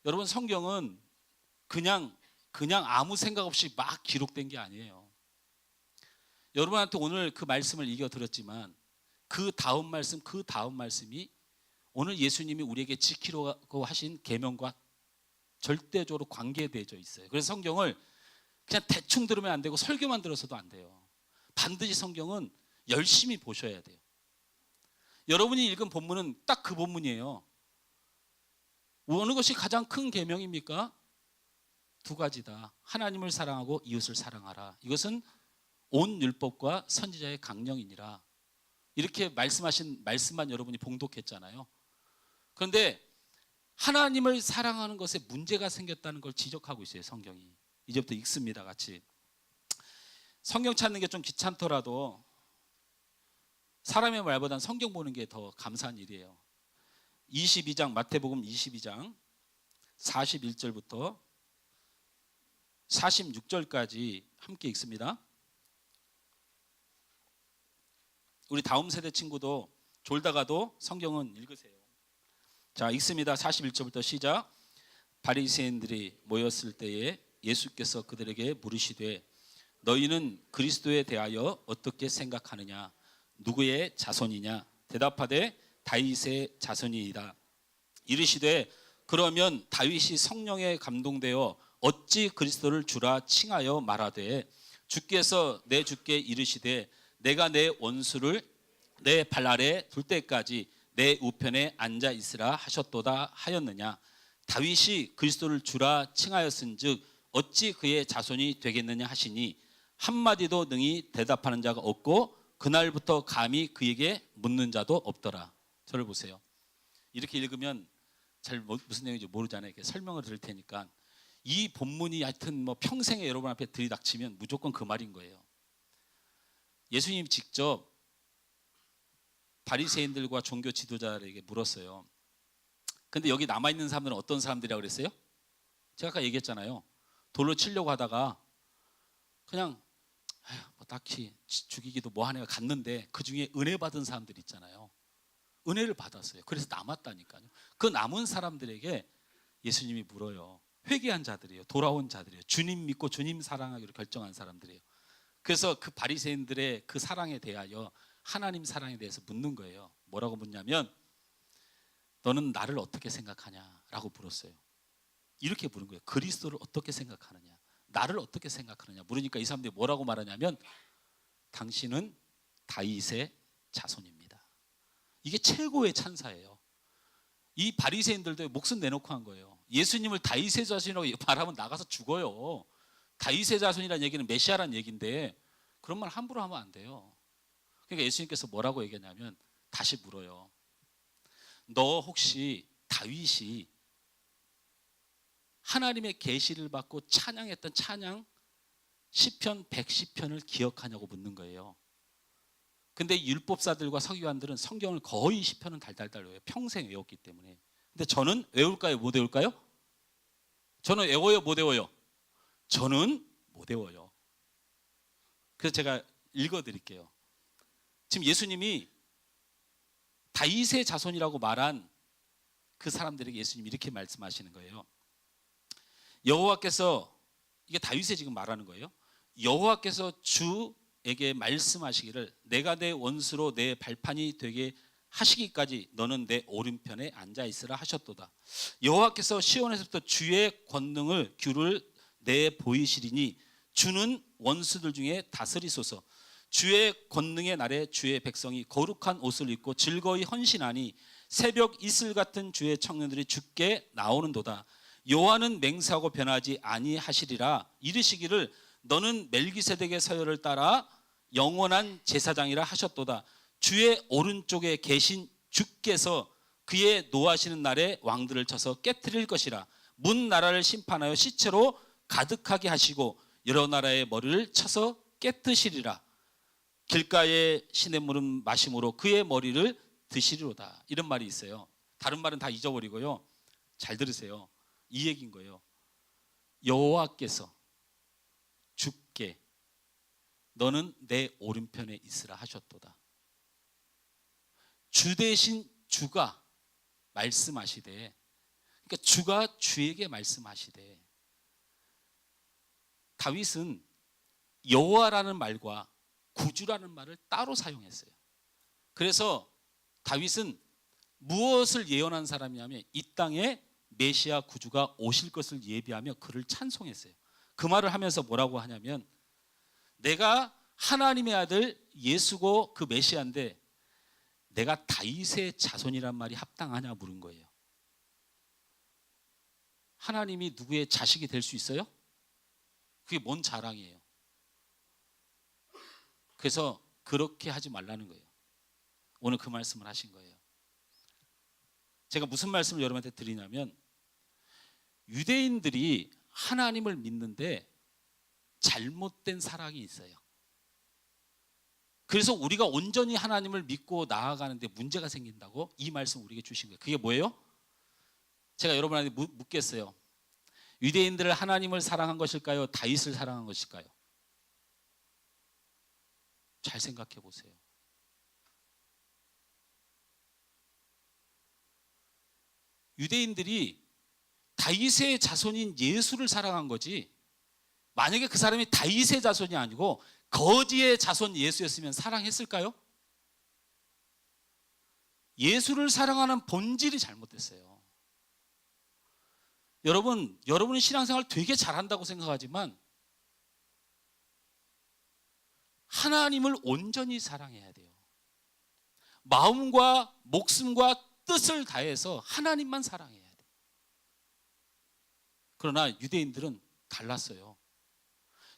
여러분, 성경은 그냥 아무 생각 없이 막 기록된 게 아니에요. 여러분한테 오늘 그 말씀을 읽어 드렸지만 그 다음 말씀이 오늘 예수님이 우리에게 지키려고 하신 계명과 절대적으로 관계되어 있어요. 그래서 성경을 그냥 대충 들으면 안 되고 설교만 들어서도 안 돼요. 반드시 성경은 열심히 보셔야 돼요. 여러분이 읽은 본문은 딱 그 본문이에요. 어느 것이 가장 큰 계명입니까? 두 가지다. 하나님을 사랑하고 이웃을 사랑하라. 이것은 온 율법과 선지자의 강령이니라. 이렇게 말씀하신 말씀만 여러분이 봉독했잖아요. 그런데 하나님을 사랑하는 것에 문제가 생겼다는 걸 지적하고 있어요, 성경이. 이제부터 읽습니다, 같이. 성경 찾는 게 좀 귀찮더라도 사람의 말보다는 성경 보는 게 더 감사한 일이에요. 22장, 마태복음 22장 41절부터 46절까지 함께 읽습니다. 우리 다음 세대 친구도 졸다가도 성경은 읽으세요. 자, 읽습니다. 41절부터 시작. 바리새인들이 모였을 때에 예수께서 그들에게 물으시되 너희는 그리스도에 대하여 어떻게 생각하느냐? 누구의 자손이냐? 대답하되 다윗의 자손이이다. 이르시되 그러면 다윗이 성령에 감동되어 어찌 그리스도를 주라 칭하여 말하되 주께서 내 주께 이르시되 내가 내 원수를 내 발 아래 둘 때까지 내 우편에 앉아 있으라 하셨도다 하였느냐? 다윗이 그리스도를 주라 칭하였은즉 어찌 그의 자손이 되겠느냐 하시니 한마디도 능히 대답하는 자가 없고 그날부터 감히 그에게 묻는 자도 없더라. 저를 보세요. 이렇게 읽으면 잘 무슨 내용인지 모르잖아요. 이렇게 설명을 드릴 테니까 이 본문이 하여튼 뭐 평생에 여러분 앞에 들이닥치면 무조건 그 말인 거예요. 예수님 직접 바리새인들과 종교 지도자들에게 물었어요. 근데 여기 남아있는 사람들은 어떤 사람들이라고 그랬어요? 제가 아까 얘기했잖아요. 돌로 치려고 하다가 그냥 뭐 딱히 죽이기도 뭐하네요 갔는데 그 중에 은혜 받은 사람들 있잖아요. 은혜를 받았어요. 그래서 남았다니까요. 그 남은 사람들에게 예수님이 물어요. 회개한 자들이에요. 돌아온 자들이에요. 주님 믿고 주님 사랑하기로 결정한 사람들이에요. 그래서 그 바리새인들의 그 사랑에 대하여 하나님 사랑에 대해서 묻는 거예요. 뭐라고 묻냐면 너는 나를 어떻게 생각하냐? 라고 물었어요. 이렇게 물은 거예요. 그리스도를 어떻게 생각하느냐, 나를 어떻게 생각하느냐 물으니까 이 사람들이 뭐라고 말하냐면 당신은 다윗의 자손입니다. 이게 최고의 찬사예요. 이 바리새인들도 목숨 내놓고 한 거예요. 예수님을 다윗의 자손이라고 말하면 나가서 죽어요. 다윗의 자손이라는 얘기는 메시아라는 얘기인데 그런 말 함부로 하면 안 돼요. 그러니까 예수님께서 뭐라고 얘기하냐면 다시 물어요. 너 혹시 다윗이 하나님의 계시를 받고 찬양했던 찬양 시편 110편을 기억하냐고 묻는 거예요. 근데 율법사들과 서기관들은 성경을 거의 시편은 달달달 외워요. 평생 외웠기 때문에. 근데 저는 외울까요? 못 외울까요? 저는 외워요? 못 외워요? 저는 못 외워요. 그래서 제가 읽어드릴게요. 지금 예수님이 다윗의 자손이라고 말한 그 사람들에게 예수님이 이렇게 말씀하시는 거예요. 여호와께서, 이게 다윗의 지금 말하는 거예요. 여호와께서 주에게 말씀하시기를 내가 내 원수로 내 발판이 되게 하시기까지 너는 내 오른편에 앉아 있으라 하셨도다. 여호와께서 시온에서부터 주의 권능을 규를 내 보이시리니 주는 원수들 중에 다스리소서. 주의 권능의 날에 주의 백성이 거룩한 옷을 입고 즐거이 헌신하니 새벽 이슬 같은 주의 청년들이 주께 나오는도다. 여호와는 맹세하고 변하지 아니하시리라. 이르시기를 너는 멜기세덱의 서열을 따라 영원한 제사장이라 하셨도다. 주의 오른쪽에 계신 주께서 그의 노하시는 날에 왕들을 쳐서 깨트릴 것이라. 문 나라를 심판하여 시체로 가득하게 하시고 여러 나라의 머리를 쳐서 깨뜨시리라. 길가의 시냇물은 마심으로 그의 머리를 드시리로다. 이런 말이 있어요. 다른 말은 다 잊어버리고요. 잘 들으세요. 이 얘기인 거예요. 여호와께서 주께 너는 내 오른편에 있으라 하셨도다. 주 대신 주가 말씀하시되, 그러니까 주가 주에게 말씀하시되, 다윗은 여호와라는 말과 구주라는 말을 따로 사용했어요. 그래서 다윗은 무엇을 예언한 사람이냐면 이 땅에 메시아 구주가 오실 것을 예비하며 그를 찬송했어요. 그 말을 하면서 뭐라고 하냐면 내가 하나님의 아들 예수고 그 메시아인데 내가 다윗의 자손이란 말이 합당하냐 물은 거예요. 하나님이 누구의 자식이 될 수 있어요? 그게 뭔 자랑이에요. 그래서 그렇게 하지 말라는 거예요. 오늘 그 말씀을 하신 거예요. 제가 무슨 말씀을 여러분한테 드리냐면 유대인들이 하나님을 믿는데 잘못된 사랑이 있어요. 그래서 우리가 온전히 하나님을 믿고 나아가는데 문제가 생긴다고 이 말씀 우리에게 주신 거예요. 그게 뭐예요? 제가 여러분한테 묻겠어요. 유대인들을 하나님을 사랑한 것일까요? 다윗을 사랑한 것일까요? 잘 생각해 보세요. 유대인들이 다윗의 자손인 예수를 사랑한 거지, 만약에 그 사람이 다윗의 자손이 아니고 거지의 자손 예수였으면 사랑했을까요? 예수를 사랑하는 본질이 잘못됐어요. 여러분은 신앙생활 되게 잘한다고 생각하지만 하나님을 온전히 사랑해야 돼요. 마음과 목숨과 뜻을 다해서 하나님만 사랑해야 돼요. 그러나 유대인들은 달랐어요.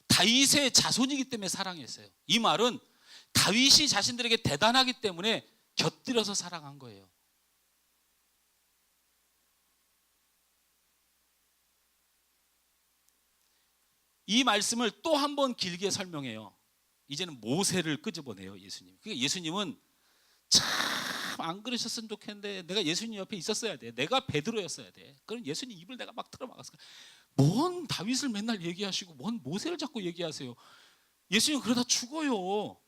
다윗의 자손이기 때문에 사랑했어요. 이 말은 다윗이 자신들에게 대단하기 때문에 곁들여서 사랑한 거예요. 이 말씀을 또 한 번 길게 설명해요. 이제는 모세를 끄집어내요, 예수님. 그러니까 예수님은 참 안 그러셨으면 좋겠는데 내가 예수님 옆에 있었어야 돼. 내가 베드로였어야 돼. 그럼 예수님 입을 내가 막 틀어막았을 거야. 뭔 다윗을 맨날 얘기하시고 뭔 모세를 자꾸 얘기하세요. 예수님 그러다 죽어요.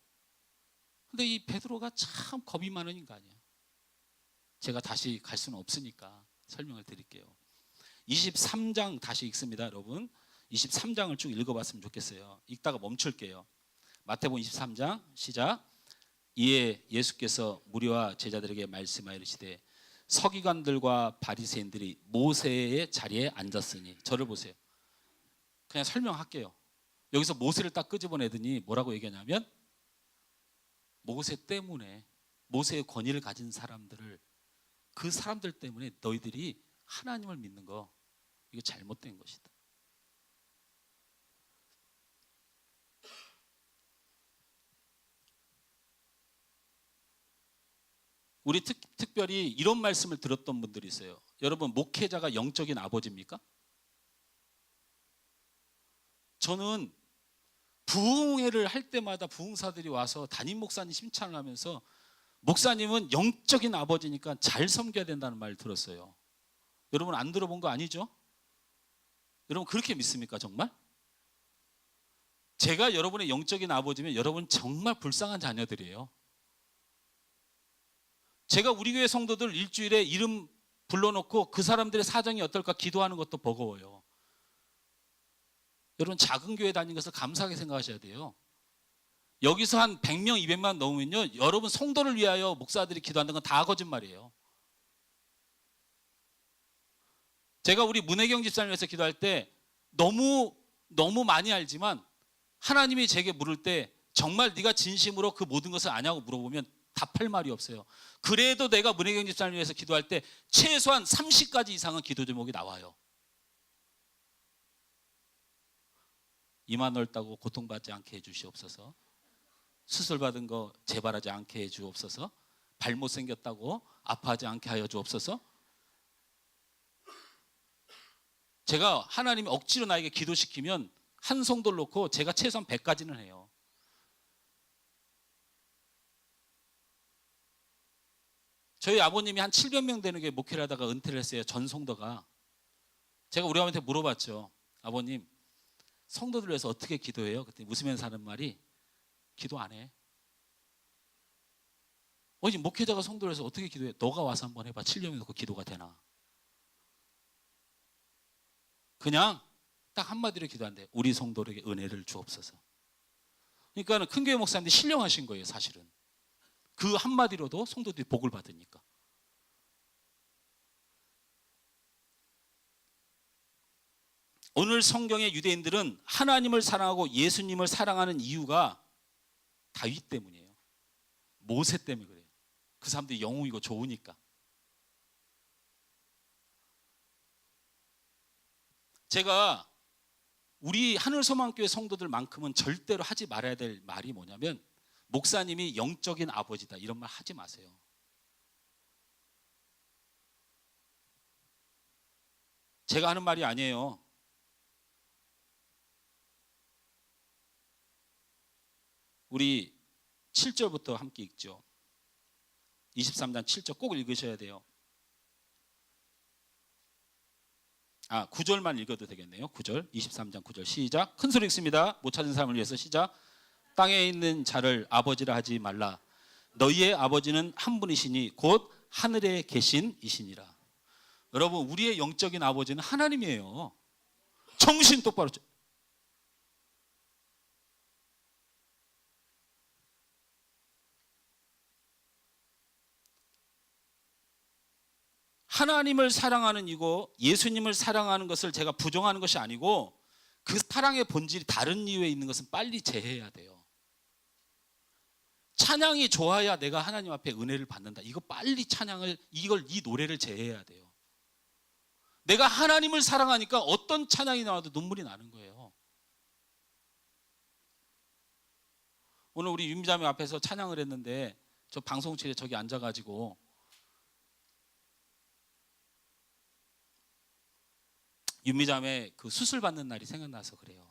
근데 이 베드로가 참 겁이 많은 인간이야. 제가 다시 갈 수는 없으니까 설명을 드릴게요. 23장 다시 읽습니다, 여러분. 23장을 쭉 읽어봤으면 좋겠어요. 읽다가 멈출게요. 마태복음 23장 시작. 이에 예수께서 무리와 제자들에게 말씀하여 이르시되 서기관들과 바리새인들이 모세의 자리에 앉았으니, 저를 보세요. 그냥 설명할게요. 여기서 모세를 딱 끄집어내더니 뭐라고 얘기하냐면, 모세 때문에, 모세의 권위를 가진 사람들을, 그 사람들 때문에 너희들이 하나님을 믿는 거, 이거 잘못된 것이다. 우리 특별히 이런 말씀을 들었던 분들이 있어요. 여러분, 목회자가 영적인 아버지입니까? 저는 부흥회를 할 때마다 부흥사들이 와서 담임 목사님 심찬을 하면서, 목사님은 영적인 아버지니까 잘 섬겨야 된다는 말을 들었어요. 여러분 안 들어본 거 아니죠? 여러분 그렇게 믿습니까 정말? 제가 여러분의 영적인 아버지면 여러분 정말 불쌍한 자녀들이에요. 제가 우리 교회 성도들 일주일에 이름 불러놓고 그 사람들의 사정이 어떨까 기도하는 것도 버거워요. 여러분 작은 교회 다니는 것을 감사하게 생각하셔야 돼요. 여기서 한 100명, 200만 넘으면요, 여러분 성도를 위하여 목사들이 기도한다는 건 다 거짓말이에요. 제가 우리 문혜경 집사님 위해서 기도할 때 너무 많이 알지만, 하나님이 제게 물을 때 정말 네가 진심으로 그 모든 것을 아냐고 물어보면 답할 말이 없어요. 그래도 내가 문혜경 집사님 위해서 기도할 때 최소한 30가지 이상은 기도 제목이 나와요. 이마 넓다고 고통받지 않게 해주시옵소서. 수술 받은 거 재발하지 않게 해주옵소서. 발 못생겼다고 아파하지 않게 하여 주옵소서. 제가 하나님이 억지로 나에게 기도시키면 한 성도를 놓고 제가 최소한 100가지는 해요. 저희 아버님이 한 700명 되는 게 목회를 하다가 은퇴를 했어요. 전 성도가. 제가 우리 아버님한테 물어봤죠. 아버님, 성도들 위해서 어떻게 기도해요? 그때 웃으면서 하는 말이, 기도 안 해. 아니, 목회자가 성도를 위해서 어떻게 기도해? 너가 와서 한번 해봐. 7년 놓고 기도가 되나? 그냥 딱 한마디로 기도한대. 우리 성도에게 은혜를 주옵소서. 그러니까 큰 교회 목사님들이 신령하신 거예요, 사실은. 그 한마디로도 성도들이 복을 받으니까. 오늘 성경의 유대인들은 하나님을 사랑하고 예수님을 사랑하는 이유가 다윗 때문이에요. 모세 때문에 그래요. 그 사람들이 영웅이고 좋으니까. 제가 우리 하늘소망교회 성도들만큼은 절대로 하지 말아야 될 말이 뭐냐면, 목사님이 영적인 아버지다 이런 말 하지 마세요. 제가 하는 말이 아니에요. 우리 7절부터 함께 읽죠. 23장 7절 꼭 읽으셔야 돼요. 9절만 읽어도 되겠네요. 9절, 23장 9절 시작. 큰 소리 읽습니다. 못 찾은 사람을 위해서 시작. 땅에 있는 자를 아버지라 하지 말라. 너희의 아버지는 한 분이시니 곧 하늘에 계신 이시니라. 여러분, 우리의 영적인 아버지는 하나님이에요. 정신 똑바로. 하나님을 사랑하는 이고 예수님을 사랑하는 것을 제가 부정하는 것이 아니고, 그 사랑의 본질이 다른 이유에 있는 것은 빨리 제해해야 돼요. 찬양이 좋아야 내가 하나님 앞에 은혜를 받는다. 이거 빨리 이 노래를 제해해야 돼요. 내가 하나님을 사랑하니까 어떤 찬양이 나와도 눈물이 나는 거예요. 오늘 우리 윤미자매 앞에서 찬양을 했는데, 저 방송실에 저기 앉아가지고 윤미자매 그 수술 받는 날이 생각나서 그래요.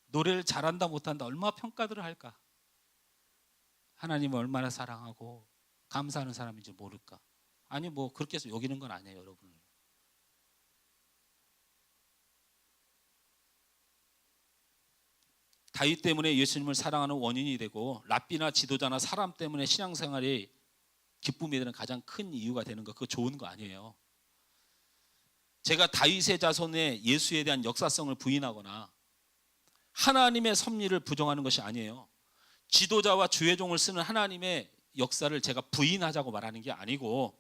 노래를 잘한다 못한다 얼마나 평가들을 할까? 하나님을 얼마나 사랑하고 감사하는 사람인지 모를까? 아니 뭐 그렇게 해서 여기는 건 아니에요, 여러분을. 다윗 때문에 예수님을 사랑하는 원인이 되고, 랍비나 지도자나 사람 때문에 신앙생활이 기쁨이 되는 가장 큰 이유가 되는 거, 그거 좋은 거 아니에요. 제가 다윗의 자손의 예수에 대한 역사성을 부인하거나 하나님의 섭리를 부정하는 것이 아니에요. 지도자와 주의 종을 쓰는 하나님의 역사를 제가 부인하자고 말하는 게 아니고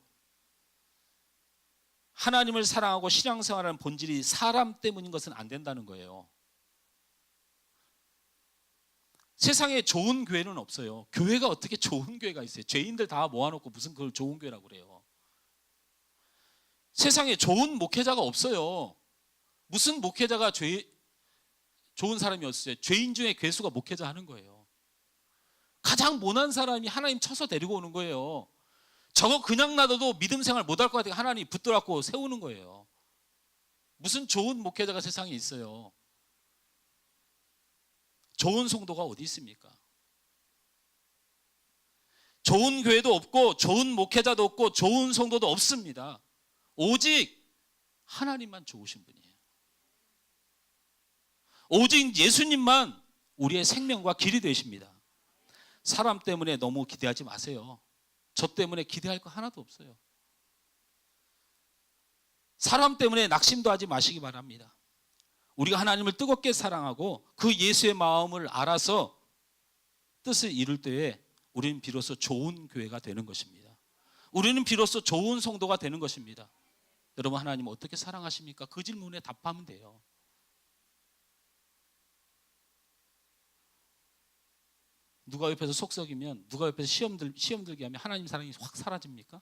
하나님을 사랑하고 신앙생활하는 본질이 사람 때문인 것은 안 된다는 거예요. 세상에 좋은 교회는 없어요. 교회가 어떻게 좋은 교회가 있어요? 죄인들 다 모아놓고 무슨 그걸 좋은 교회라고 그래요. 세상에 좋은 목회자가 없어요. 무슨 목회자가 좋은 사람이었어요? 죄인 중에 괴수가 목회자 하는 거예요. 가장 모난 사람이 하나님 쳐서 데리고 오는 거예요. 저거 그냥 놔둬도 믿음 생활 못할 것 같으니까 하나님이 붙들어갖고 세우는 거예요. 무슨 좋은 목회자가 세상에 있어요? 좋은 성도가 어디 있습니까? 좋은 교회도 없고 좋은 목회자도 없고 좋은 성도도 없습니다. 오직 하나님만 좋으신 분이에요. 오직 예수님만 우리의 생명과 길이 되십니다. 사람 때문에 너무 기대하지 마세요. 저 때문에 기대할 거 하나도 없어요. 사람 때문에 낙심도 하지 마시기 바랍니다. 우리가 하나님을 뜨겁게 사랑하고 그 예수의 마음을 알아서 뜻을 이룰 때에 우리는 비로소 좋은 교회가 되는 것입니다. 우리는 비로소 좋은 성도가 되는 것입니다. 여러분, 하나님 어떻게 사랑하십니까? 그 질문에 답하면 돼요. 누가 옆에서 속썩이면, 누가 옆에서 시험 들게 하면 하나님 사랑이 확 사라집니까?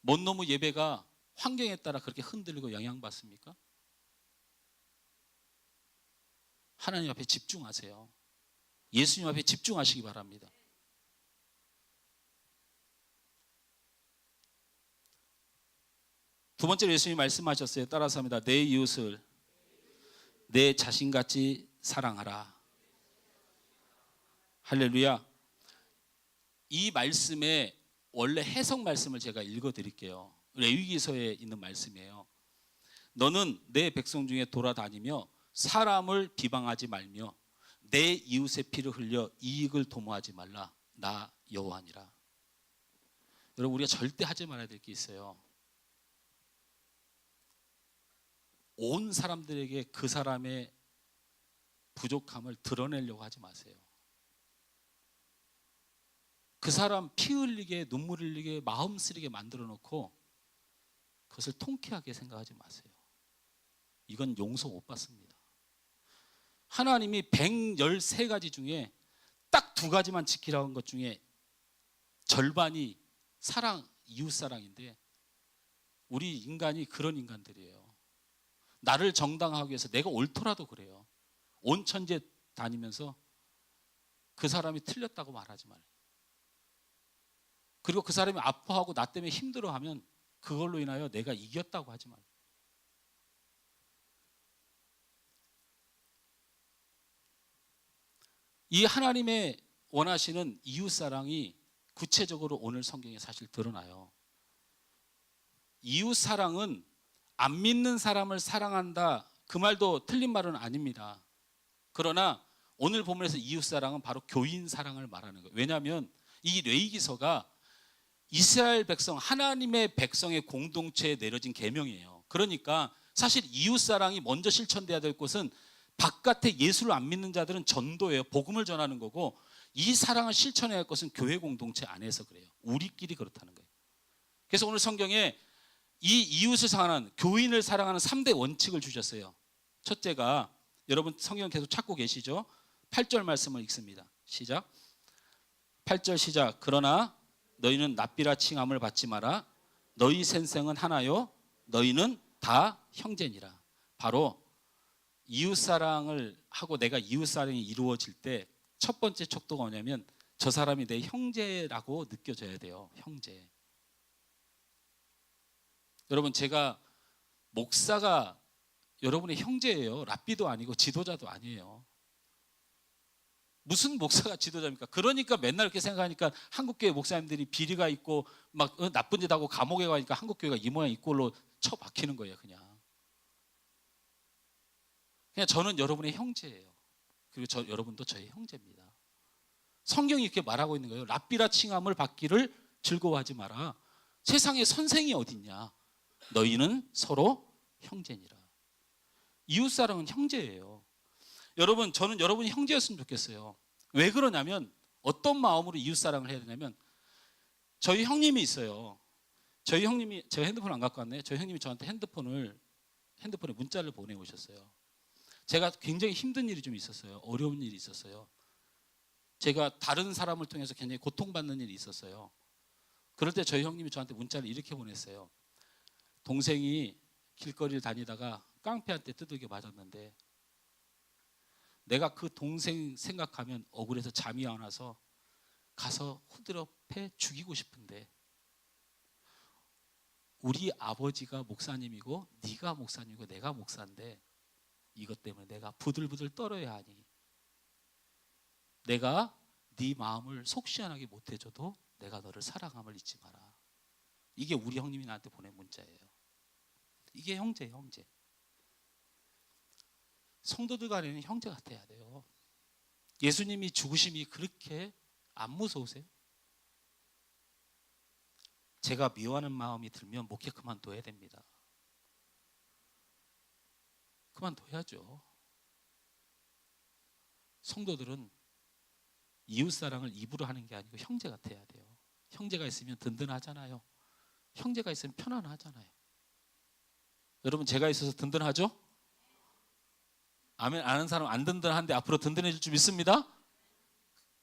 먼 놈의 예배가 환경에 따라 그렇게 흔들리고 영향받습니까? 하나님 앞에 집중하세요. 예수님 앞에 집중하시기 바랍니다. 두 번째로 예수님이 말씀하셨어요. 따라서 합니다. 내 이웃을 내 자신같이 사랑하라. 할렐루야. 이 말씀의 원래 해석 말씀을 제가 읽어드릴게요. 레위기서에 있는 말씀이에요. 너는 내 백성 중에 돌아다니며 사람을 비방하지 말며 내 이웃의 피를 흘려 이익을 도모하지 말라. 나 여호와니라. 여러분, 우리가 절대 하지 말아야 될 게 있어요. 온 사람들에게 그 사람의 부족함을 드러내려고 하지 마세요. 그 사람 피 흘리게, 눈물 흘리게, 마음 쓰리게 만들어 놓고 그것을 통쾌하게 생각하지 마세요. 이건 용서 못 받습니다. 하나님이 113가지 중에 딱 2가지만 지키라고 한 것 중에 절반이 사랑, 이웃사랑인데 우리 인간이 그런 인간들이에요. 나를 정당화하기 위해서 내가 옳더라도 그래요. 온 천지에 다니면서 그 사람이 틀렸다고 말하지 말아요. 그리고 그 사람이 아파하고 나 때문에 힘들어하면 그걸로 인하여 내가 이겼다고 하지 말아요. 이 하나님의 원하시는 이웃사랑이 구체적으로 오늘 성경에 사실 드러나요. 이웃사랑은 안 믿는 사람을 사랑한다, 그 말도 틀린 말은 아닙니다. 그러나 오늘 본문에서 이웃사랑은 바로 교인사랑을 말하는 거예요. 왜냐하면 이 레위기서가 이스라엘 백성, 하나님의 백성의 공동체에 내려진 계명이에요. 그러니까 사실 이웃사랑이 먼저 실천돼야 될 곳은 바깥에 예수를 안 믿는 자들은 전도예요. 복음을 전하는 거고, 이 사랑을 실천해야 할 것은 교회 공동체 안에서 그래요. 우리끼리 그렇다는 거예요. 그래서 오늘 성경에 이 이웃을 사랑하는, 교인을 사랑하는 3대 원칙을 주셨어요. 첫째가, 여러분 성경 계속 찾고 계시죠? 8절 말씀을 읽습니다. 시작. 8절 시작. 그러나 너희는 납비라 칭함을 받지 마라. 너희 생생은 하나요. 너희는 다 형제니라. 바로 이웃사랑을 하고 내가 이웃사랑이 이루어질 때 첫 번째 척도가 뭐냐면 저 사람이 내 형제라고 느껴져야 돼요. 형제. 여러분, 제가 목사가 여러분의 형제예요. 랍비도 아니고 지도자도 아니에요. 무슨 목사가 지도자입니까? 그러니까 맨날 이렇게 생각하니까 한국교회 목사님들이 비리가 있고 막 나쁜 짓 하고 감옥에 가니까 한국교회가 이 모양 이 꼴로 처박히는 거예요. 그냥 저는 여러분의 형제예요. 그리고 여러분도 저의 형제입니다. 성경이 이렇게 말하고 있는 거예요. 랍비라 칭함을 받기를 즐거워하지 마라. 세상에 선생이 어딨냐. 너희는 서로 형제니라. 이웃사랑은 형제예요. 여러분, 저는 여러분이 형제였으면 좋겠어요. 왜 그러냐면 어떤 마음으로 이웃사랑을 해야 되냐면, 저희 형님이 있어요. 저희 형님이, 제가 핸드폰 안 갖고 왔네. 저희 형님이 저한테 핸드폰에 문자를 보내오셨어요. 제가 굉장히 힘든 일이 좀 있었어요. 어려운 일이 있었어요. 제가 다른 사람을 통해서 굉장히 고통받는 일이 있었어요. 그럴 때 저희 형님이 저한테 문자를 이렇게 보냈어요. 동생이 길거리를 다니다가 깡패한테 두들겨 맞았는데 내가 그 동생 생각하면 억울해서 잠이 안 와서 가서 후드려 패 죽이고 싶은데 우리 아버지가 목사님이고 네가 목사님이고 내가 목사인데 이것 때문에 내가 부들부들 떨어야 하니 내가 네 마음을 속 시원하게 못해줘도 내가 너를 사랑함을 잊지 마라. 이게 우리 형님이 나한테 보낸 문자예요. 이게 형제예요, 형제. 성도들 간에는 형제 같아야 돼요. 예수님이 죽으심이 그렇게 안 무서우세요? 제가 미워하는 마음이 들면 목회 그만둬야 됩니다. 그만둬야죠. 성도들은 이웃사랑을 입으로 하는 게 아니고 형제 같아야 돼요. 형제가 있으면 든든하잖아요. 형제가 있으면 편안하잖아요. 여러분, 제가 있어서 든든하죠? 아멘. 아는 사람 안 든든한데 앞으로 든든해질 줄 믿습니다.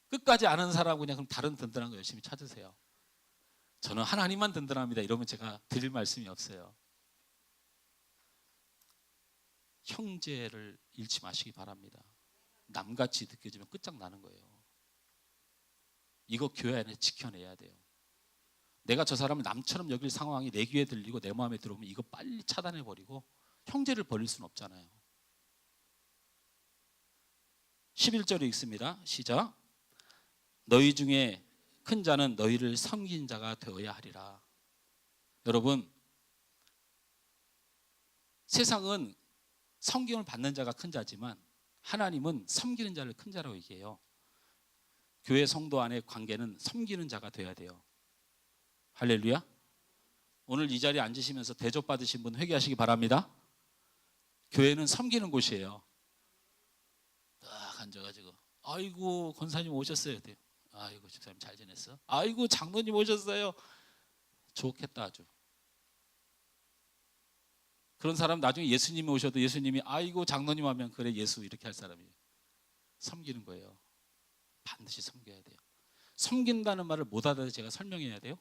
끝까지 아는 사람 그냥 그럼 다른 든든한 거 열심히 찾으세요. 저는 하나님만 든든합니다. 이러면 제가 드릴 말씀이 없어요. 형제를 잃지 마시기 바랍니다. 남같이 느껴지면 끝장나는 거예요. 이거 교회 안에 지켜내야 돼요. 내가 저 사람을 남처럼 여길 상황이 내 귀에 들리고 내 마음에 들어오면 이거 빨리 차단해버리고 형제를 버릴 수는 없잖아요. 11절에 읽습니다. 시작. 너희 중에 큰 자는 너희를 섬긴 자가 되어야 하리라. 여러분, 세상은 섬김을 받는 자가 큰 자지만 하나님은 섬기는 자를 큰 자라고 얘기해요. 교회 성도 안의 관계는 섬기는 자가 되어야 돼요. 할렐루야. 오늘 이 자리에 앉으시면서 대접받으신 분 회개하시기 바랍니다. 교회는 섬기는 곳이에요. 딱 앉아가지고 아이고 권사님 오셨어요. 아이고 집사님 잘 지냈어? 아이고 장로님 오셨어요. 좋겠다 아주. 그런 사람 나중에 예수님이 오셔도 예수님이 아이고 장로님 하면 그래 예수 이렇게 할 사람이에요. 섬기는 거예요. 반드시 섬겨야 돼요. 섬긴다는 말을 못 알아서 제가 설명해야 돼요.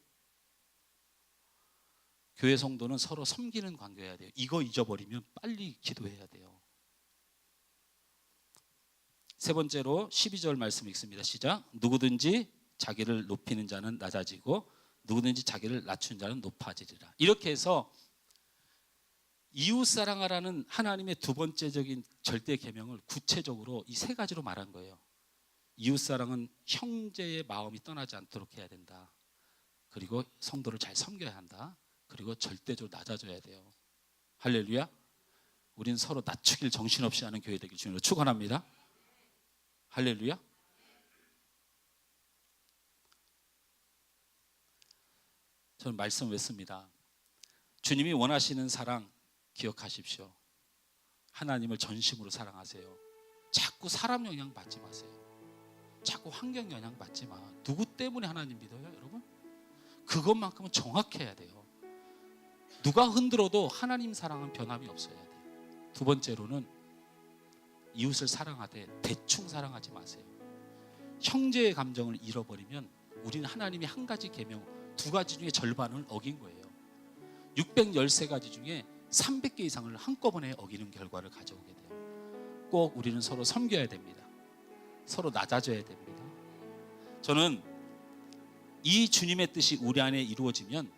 교회 성도는 서로 섬기는 관계여야 돼요. 이거 잊어버리면 빨리 기도해야 돼요. 세 번째로 12절 말씀 읽습니다. 시작. 누구든지 자기를 높이는 자는 낮아지고 누구든지 자기를 낮춘 자는 높아지리라. 이렇게 해서 이웃 사랑하라는 하나님의 두 번째적인 절대 계명을 구체적으로 이 세 가지로 말한 거예요. 이웃 사랑은 형제의 마음이 떠나지 않도록 해야 된다. 그리고 성도를 잘 섬겨야 한다. 그리고 절대적으로 낮아져야 돼요. 할렐루야. 우린 서로 낮추길 정신없이 하는 교회 되길 주님으로 축원합니다. 할렐루야. 저는 말씀 맺습니다. 주님이 원하시는 사랑 기억하십시오. 하나님을 전심으로 사랑하세요. 자꾸 사람 영향 받지 마세요. 자꾸 환경 영향 받지 마. 누구 때문에 하나님 믿어요, 여러분? 그것만큼은 정확해야 돼요. 누가 흔들어도 하나님 사랑은 변함이 없어야 돼요. 두 번째로는 이웃을 사랑하되 대충 사랑하지 마세요. 형제의 감정을 잃어버리면 우리는 하나님의 한 가지 계명, 두 가지 중에 절반을 어긴 거예요. 613가지 중에 300개 이상을 한꺼번에 어기는 결과를 가져오게 돼요. 꼭 우리는 서로 섬겨야 됩니다. 서로 낮아져야 됩니다. 저는 이 주님의 뜻이 우리 안에 이루어지면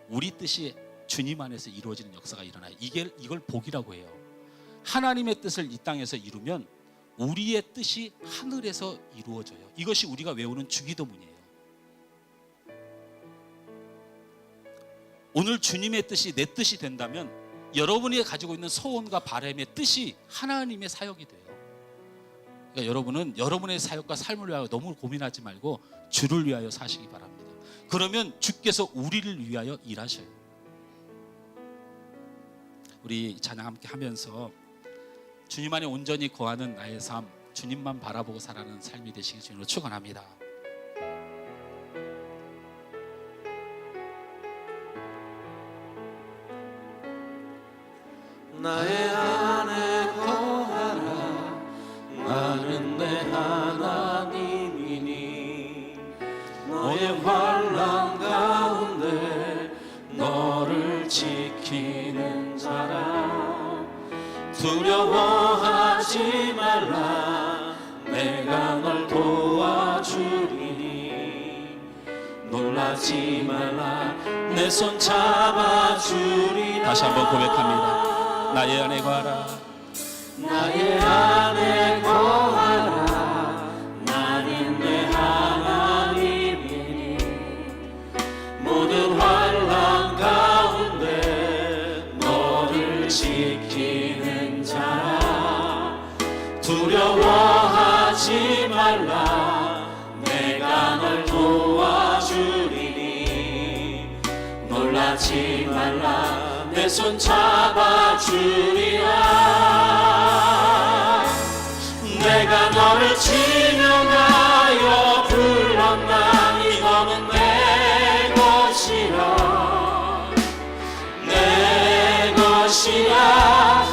우리 뜻이 주님 안에서 이루어지는 역사가 일어나요. 이걸 복이라고 해요. 하나님의 뜻을 이 땅에서 이루면 우리의 뜻이 하늘에서 이루어져요. 이것이 우리가 외우는 주기도문이에요. 오늘 주님의 뜻이 내 뜻이 된다면 여러분이 가지고 있는 소원과 바람의 뜻이 하나님의 사역이 돼요. 그러니까 여러분은 여러분의 사역과 삶을 위하여 너무 고민하지 말고 주를 위하여 사시기 바랍니다. 그러면 주께서 우리를 위하여 일하셔요. 우리 찬양 함께 하면서 주님 안에 온전히 거하는 나의 삶, 주님만 바라보고 살아가는 삶이 되시길 주님으로 축원합니다. 나의 안에 거하라. 나는 내 하나님이니 너의 환난 가운데 너를 지키는 자라. 두려워하지 말라. 내가 널 도와주리니 놀라지 말라. 내 손 잡아주리라. 다시 한번 고백합니다. 나의 안에 거하라. 나의 안에 거하라. 나는 내 하나님이니 모든 환난 가운데 너를 지키는 자라. 두려워하지 말라. 내가 널 도와주리니 놀라지 말라. 내 손 잡아주리라. 내가 너를 지명하여 불렀나니 너는 내 것이라. 내 것이라.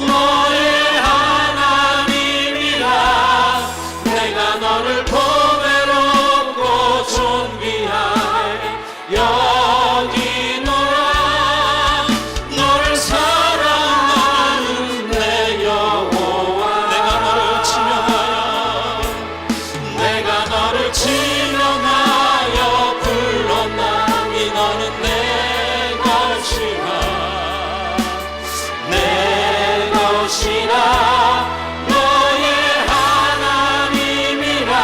너의 하나님이라. 내가 너를 보배롭고 존귀하게 여기노라. 너를 사랑하는 내 여호와. 내가 너를 지명하여 내가 너를 지명하여 불렀나니 너는 내 것이라. 내 것이라. 너의 하나님이라.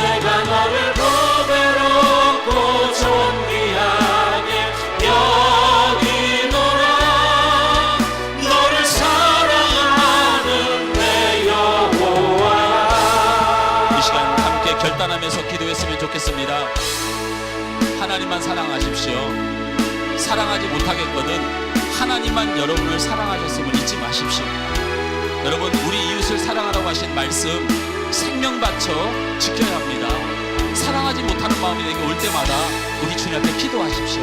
내가 너를 보배롭고 존귀하게 여기노라. 너를 사랑하는 내 여호와. 이 시간 함께 결단하면서 기도했으면 좋겠습니다. 하나님만 사랑하십시오. 사랑하지 못하겠거든 하나님만 여러분을 사랑하셨음을 잊지 마십시오. 여러분, 우리 이웃을 사랑하라고 하신 말씀 생명 바쳐 지켜야 합니다. 사랑하지 못하는 마음이 내게 올 때마다 우리 주님 앞에 기도하십시오.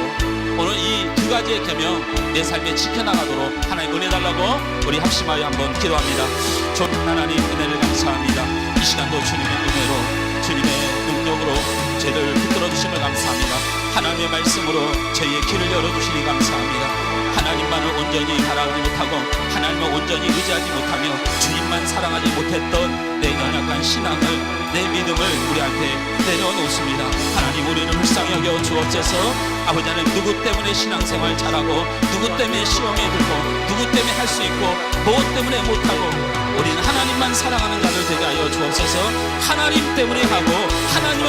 오늘 이 두 가지의 계명 내 삶에 지켜나가도록 하나님 은혜 달라고 우리 합심하여 한번 기도합니다. 좋은 하나님 은혜를 감사합니다. 이 시간도 주님의 은혜로 주님의 능력으로 저희를 붙들어 주심을 감사합니다. 하나님의 말씀으로 저희의 길을 열어주시니 감사합니다. 하나님만을 온전히 바라보지 못하고 하나님을 온전히 의지하지 못하며 주님만 사랑하지 못했던 내 연약한 신앙을, 내 믿음을 우리한테 내려놓습니다. 하나님, 우리는 불쌍히 여겨 주옵소서. 아버지 하나님, 누구 때문에 신앙생활 잘하고 누구 때문에 시험에 들고 누구 때문에 할 수 있고 무엇 때문에 못하고 우리는 하나님만 사랑하는 자들 되게 하여 주옵소서. 하나님 때문에 하고 하나님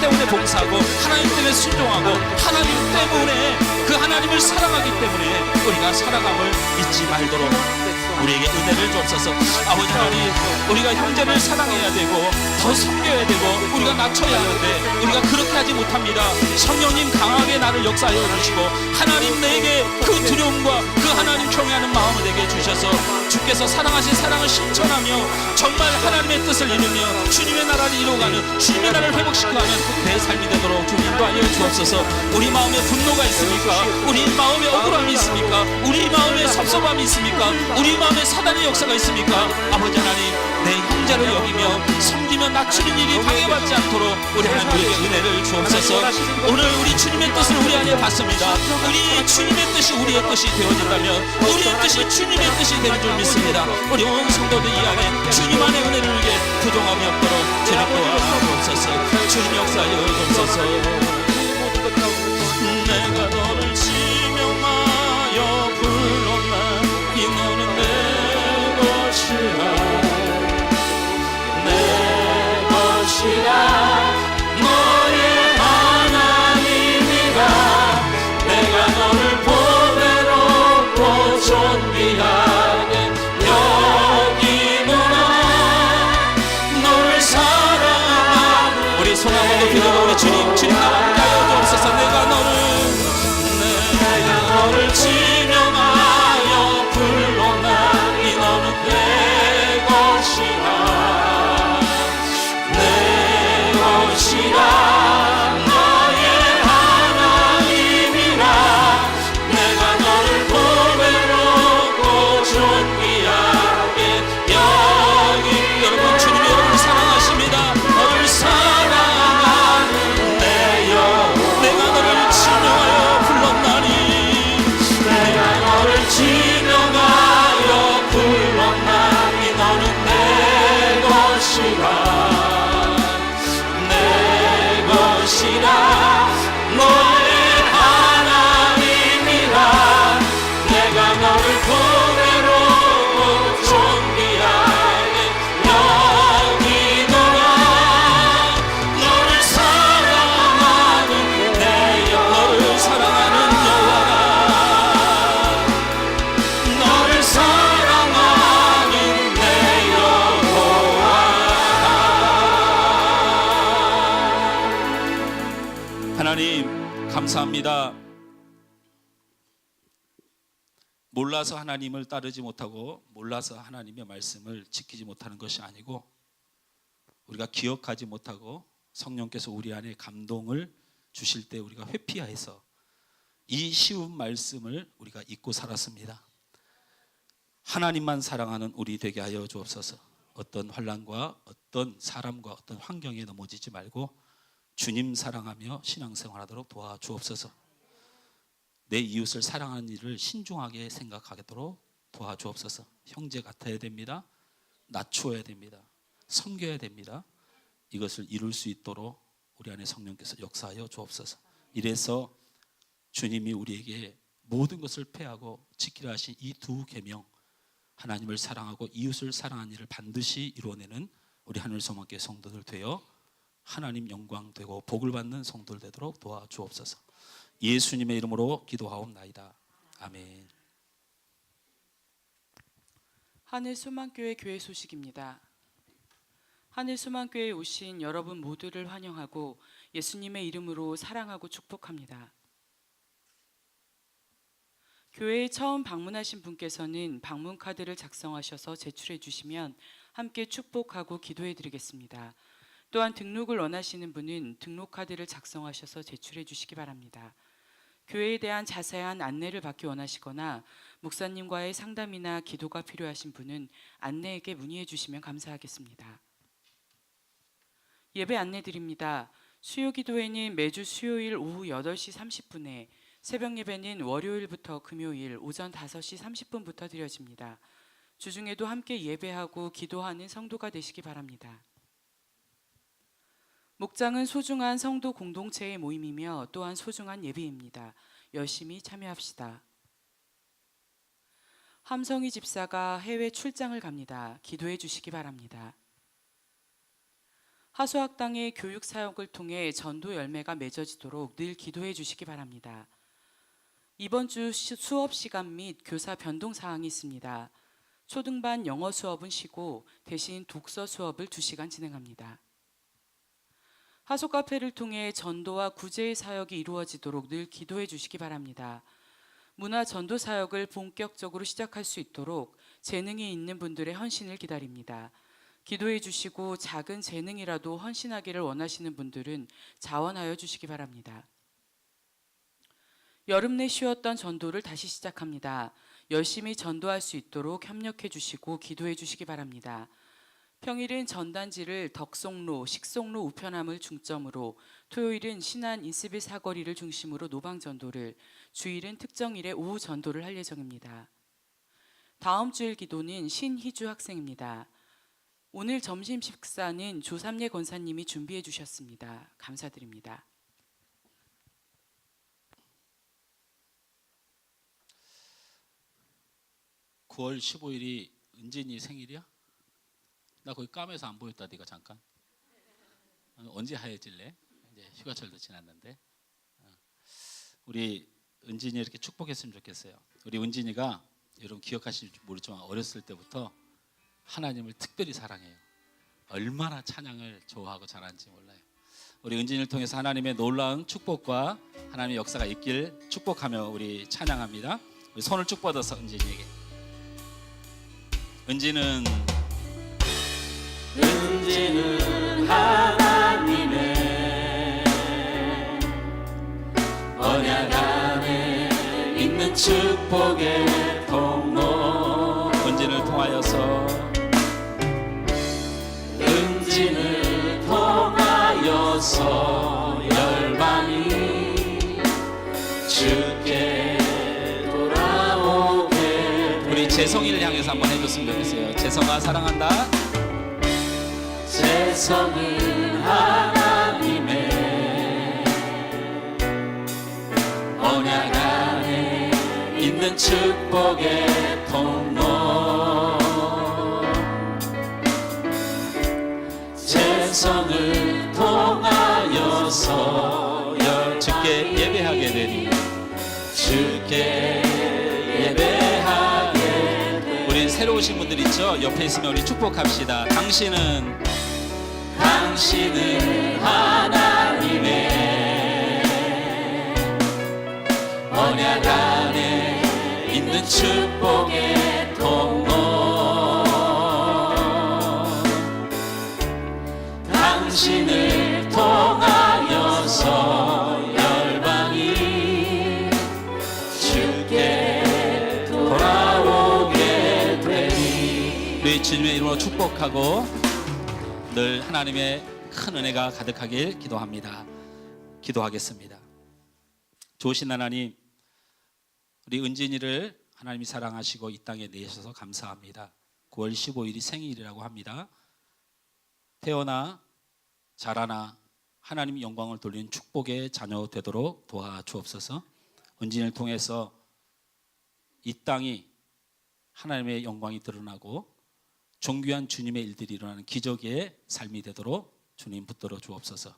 때문에 봉사하고 하나님 때문에 순종하고 하나님 때문에 그 하나님을 사랑하기 때문에 우리가 살아감을 잊지 말도록 우리에게 은혜를 주옵소서. 아버지 하나님, 우리가 형제를 사랑해야 되고 더 섬겨야 되고 우리가 낮춰야 하는데 우리가 그렇게 하지 못합니다. 성령님 강하게 나를 역사하여 주시고 하나님 내게 그 두려움과 그 하나님 경외하는 마음을 내게 주셔서 주께서 사랑하신 사랑을 실천하며 정말 하나님의 뜻을 이루며 주님의 나라를 이루어가는 주님의 나라를 회복시켜가는 내 삶이 되도록 좀 인도하여 주옵소서. 우리 마음에 분노가 있습니까? 우리 마음에 억울함이 있습니까? 우리 마음에 섭섭함이 있습니까? 우리 마음에 사단의 역사가 있습니까? 아버지 하나님, 내 형제를 여기며 섬기며 낮추는 일이 방해받지 않도록 우리 하나님에게 은혜를 주옵소서. 오늘 우리 주님의 뜻을 우리 안에 받습니다. 우리 주님의 뜻이 우리의 뜻이 되어진다면 우리의 뜻이 주님의 뜻이 되는 줄 믿습니다. 우리 온 성도들 이 안에 주님 안의 은혜를 위해 부정함이 없도록 주님 도와주옵소서. 주님 역사하여 주옵소서. 내가 너를 지명하여 불렀나니 너는 내 것이라. 내 것이라. 너의 하나님이라. 내가 너를 보배롭고 존귀하게 여기노라. 너를 사랑하는 우리 손 한번 높이 들어 우리 주님 나와 함께 하여 주옵소서. 내가 너를 감사합니다. 몰라서 하나님을 따르지 못하고 몰라서 하나님의 말씀을 지키지 못하는 것이 아니고 우리가 기억하지 못하고 성령께서 우리 안에 감동을 주실 때 우리가 회피하여서 이 쉬운 말씀을 우리가 잊고 살았습니다. 하나님만 사랑하는 우리 되게 하여 주옵소서. 어떤 환난과 어떤 사람과 어떤 환경에 넘어지지 말고 주님 사랑하며 신앙생활하도록 도와주옵소서. 내 이웃을 사랑하는 일을 신중하게 생각하도록 도와주옵소서. 형제 같아야 됩니다. 낮추어야 됩니다. 섬겨야 됩니다. 이것을 이룰 수 있도록 우리 안에 성령께서 역사하여 주옵소서. 이래서 주님이 우리에게 모든 것을 폐하고 지키라 하신 이 두 계명, 하나님을 사랑하고 이웃을 사랑하는 일을 반드시 이루어내는 우리 하늘 소망교회 성도들 되어 하나님 영광 되고 복을 받는 성도들 되도록 도와주옵소서. 예수님의 이름으로 기도하옵나이다. 아멘. 하늘소망교회 교회 소식입니다. 하늘소망교회에 오신 여러분 모두를 환영하고 예수님의 이름으로 사랑하고 축복합니다. 교회에 처음 방문하신 분께서는 방문 카드를 작성하셔서 제출해 주시면 함께 축복하고 기도해 드리겠습니다. 또한 등록을 원하시는 분은 등록 카드를 작성하셔서 제출해 주시기 바랍니다. 교회에 대한 자세한 안내를 받기 원하시거나 목사님과의 상담이나 기도가 필요하신 분은 안내에게 문의해 주시면 감사하겠습니다. 예배 안내 드립니다. 수요 기도회는 매주 수요일 오후 8시 30분에, 새벽 예배는 월요일부터 금요일 오전 5시 30분부터 드려집니다. 주중에도 함께 예배하고 기도하는 성도가 되시기 바랍니다. 목장은 소중한 성도 공동체의 모임이며 또한 소중한 예배입니다. 열심히 참여합시다. 함성희 집사가 해외 출장을 갑니다. 기도해 주시기 바랍니다. 하소학당의 교육 사역을 통해 전도 열매가 맺어지도록 늘 기도해 주시기 바랍니다. 이번 주 수업 시간 및 교사 변동 사항이 있습니다. 초등반 영어 수업은 쉬고 대신 독서 수업을 2시간 진행합니다. 하소 카페를 통해 전도와 구제의 사역이 이루어지도록 늘 기도해 주시기 바랍니다. 문화 전도 사역을 본격적으로 시작할 수 있도록 재능이 있는 분들의 헌신을 기다립니다. 기도해 주시고 작은 재능이라도 헌신하기를 원하시는 분들은 자원하여 주시기 바랍니다. 여름 내 쉬었던 전도를 다시 시작합니다. 열심히 전도할 수 있도록 협력해 주시고 기도해 주시기 바랍니다. 평일은 전단지를 덕송로, 식송로 우편함을 중점으로, 토요일은 신안 인스빌 사거리를 중심으로 노방 전도를, 주일은 특정일에 오후 전도를 할 예정입니다. 다음 주일 기도는 신희주 학생입니다. 오늘 점심 식사는 조삼례 권사님이 준비해 주셨습니다. 감사드립니다. (9월 15일이) 은진이 생일이야? 나 거기 까매서 안 보였다. 네가 잠깐. 언제 하얘질래? 이제 휴가철도 지났는데. 우리 은진이 이렇게 축복했으면 좋겠어요. 우리 은진이가 여러분 기억하실지 모르지만 어렸을 때부터 하나님을 특별히 사랑해요. 얼마나 찬양을 좋아하고 잘하는지 몰라요. 우리 은진이를 통해서 하나님의 놀라운 축복과 하나님의 역사가 있길 축복하며 우리 찬양합니다. 우리 손을 쭉 뻗어서 은진이에게. 은진은 하나님의 언약 안에 있는 축복의 통로. 은진을 통하여서 열방이 주께 돌아오게. 우리 재성이를 향해서 한번 해줬으면 좋겠어요. 재성아 사랑한다. 재성은 하나님의 언약 안에 있는 축복의 통로. 재성을 통하여서 주께 예배하게 되니, 주께 예배하게 되니. 우리 새로 오신 분들 있죠? 옆에 있으면 우리 축복합시다. 당신은 하나님의 있는 축복의 통로 당신을 통하여서 열방이 주께 돌아오게 되리. 우리 주님의 이름으로 축복하고 늘 하나님의 큰 은혜가 가득하길 기도합니다. 기도하겠습니다. 좋으신 하나님, 우리 은진이를 하나님이 사랑하시고 이 땅에 내셔서 감사합니다. 9월 15일이 생일이라고 합니다. 태어나 자라나 하나님 영광을 돌리는 축복의 자녀 되도록 도와주옵소서. 은진이를 통해서 이 땅이 하나님의 영광이 드러나고 존귀한 주님의 일들이 일어나는 기적의 삶이 되도록 주님 붙들어 주옵소서.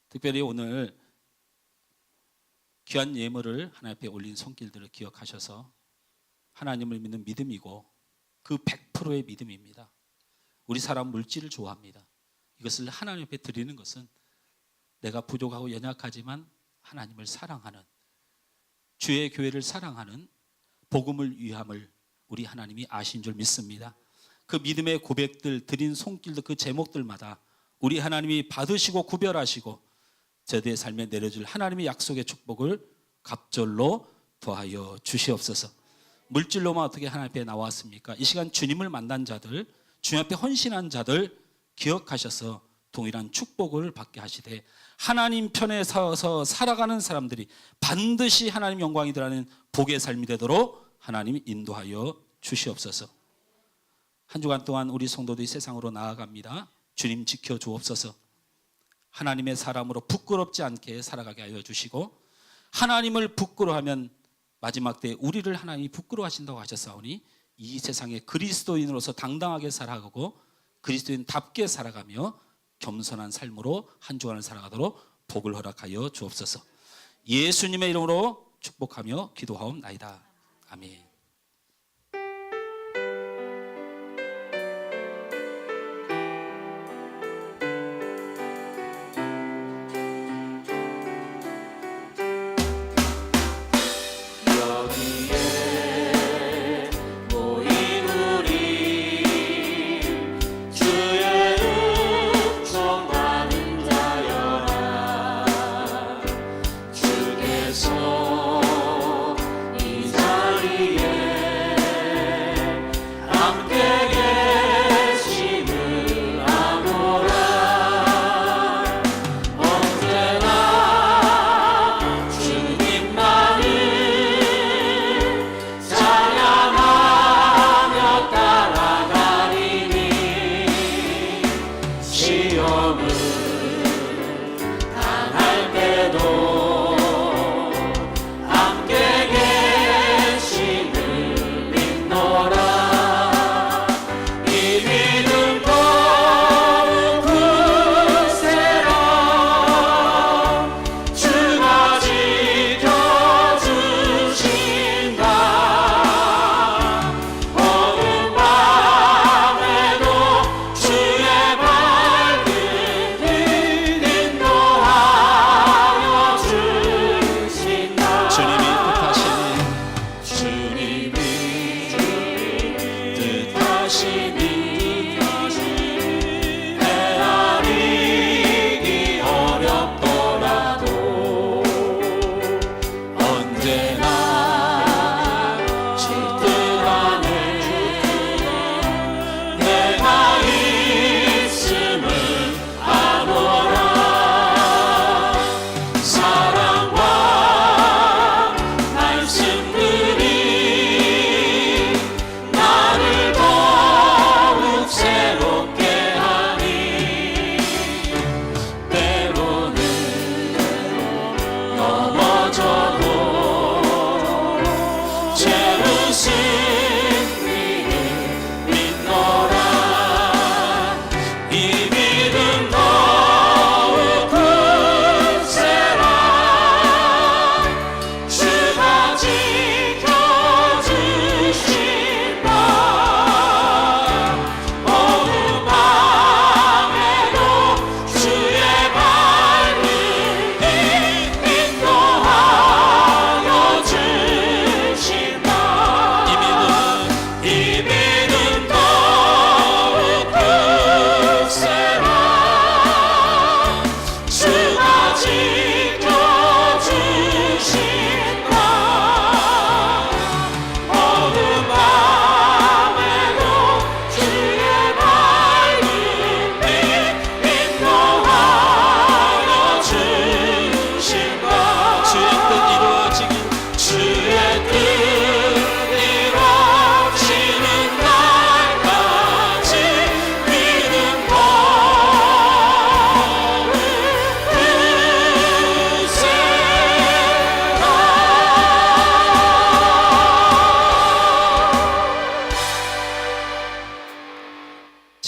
특별히 오늘 귀한 예물을 하나님 앞에 올린 손길들을 기억하셔서 하나님을 믿는 믿음이고 그 100%의 믿음입니다. 우리 사람 물질을 좋아합니다. 이것을 하나님 앞에 드리는 것은 내가 부족하고 연약하지만 하나님을 사랑하는, 주의 교회를 사랑하는, 복음을 위함을 우리 하나님이 아신 줄 믿습니다. 그 믿음의 고백들, 드린 손길들, 그 제목들마다 우리 하나님이 받으시고 구별하시고 저들의 삶에 내려줄 하나님의 약속의 축복을 갑절로 더하여 주시옵소서. 물질로만 어떻게 하나님 앞에 나왔습니까? 이 시간 주님을 만난 자들, 주님 앞에 헌신한 자들 기억하셔서 동일한 축복을 받게 하시되 하나님 편에 서서 살아가는 사람들이 반드시 하나님 영광이 드러나는 복의 삶이 되도록 하나님이 인도하여 주시옵소서. 한 주간 동안 우리 성도들이 세상으로 나아갑니다. 주님 지켜주옵소서. 하나님의 사람으로 부끄럽지 않게 살아가게 하여 주시고 하나님을 부끄러워하면 마지막 때 우리를 하나님이 부끄러워하신다고 하셨사오니 이 세상에 그리스도인으로서 당당하게 살아가고 그리스도인답게 살아가며 겸손한 삶으로 한 주간을 살아가도록 복을 허락하여 주옵소서. 예수님의 이름으로 축복하며 기도하옵나이다. 아멘.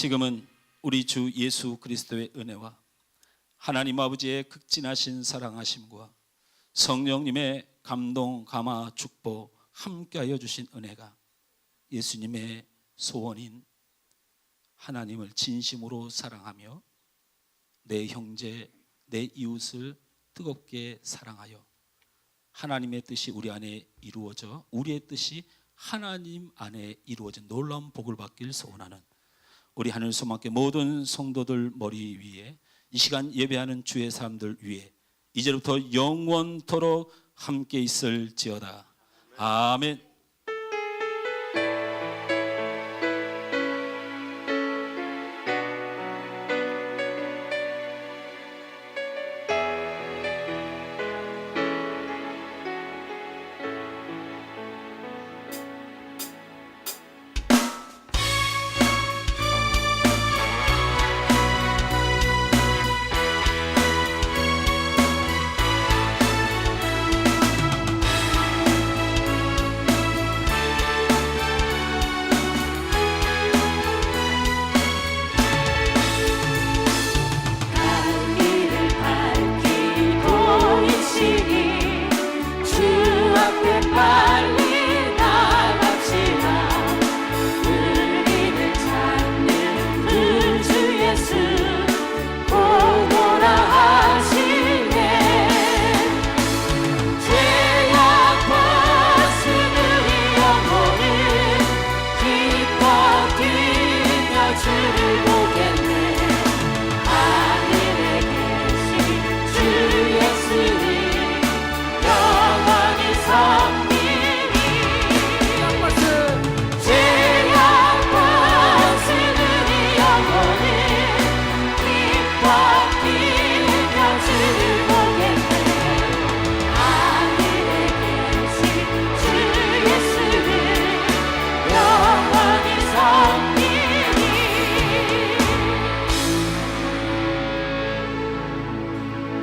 지금은 우리 주 예수 그리스도의 은혜와 하나님 아버지의 극진하신 사랑하심과 성령님의 감동, 감화, 축복 함께하여 주신 은혜가 예수님의 소원인 하나님을 진심으로 사랑하며 내 형제, 내 이웃을 뜨겁게 사랑하여 하나님의 뜻이 우리 안에 이루어져 우리의 뜻이 하나님 안에 이루어진 놀라운 복을 받길 소원하는 우리 하늘 소망교회 모든 성도들 머리 위에 이 시간 예배하는 주의 사람들 위에 이제부터 영원토록 함께 있을지어다. 아멘.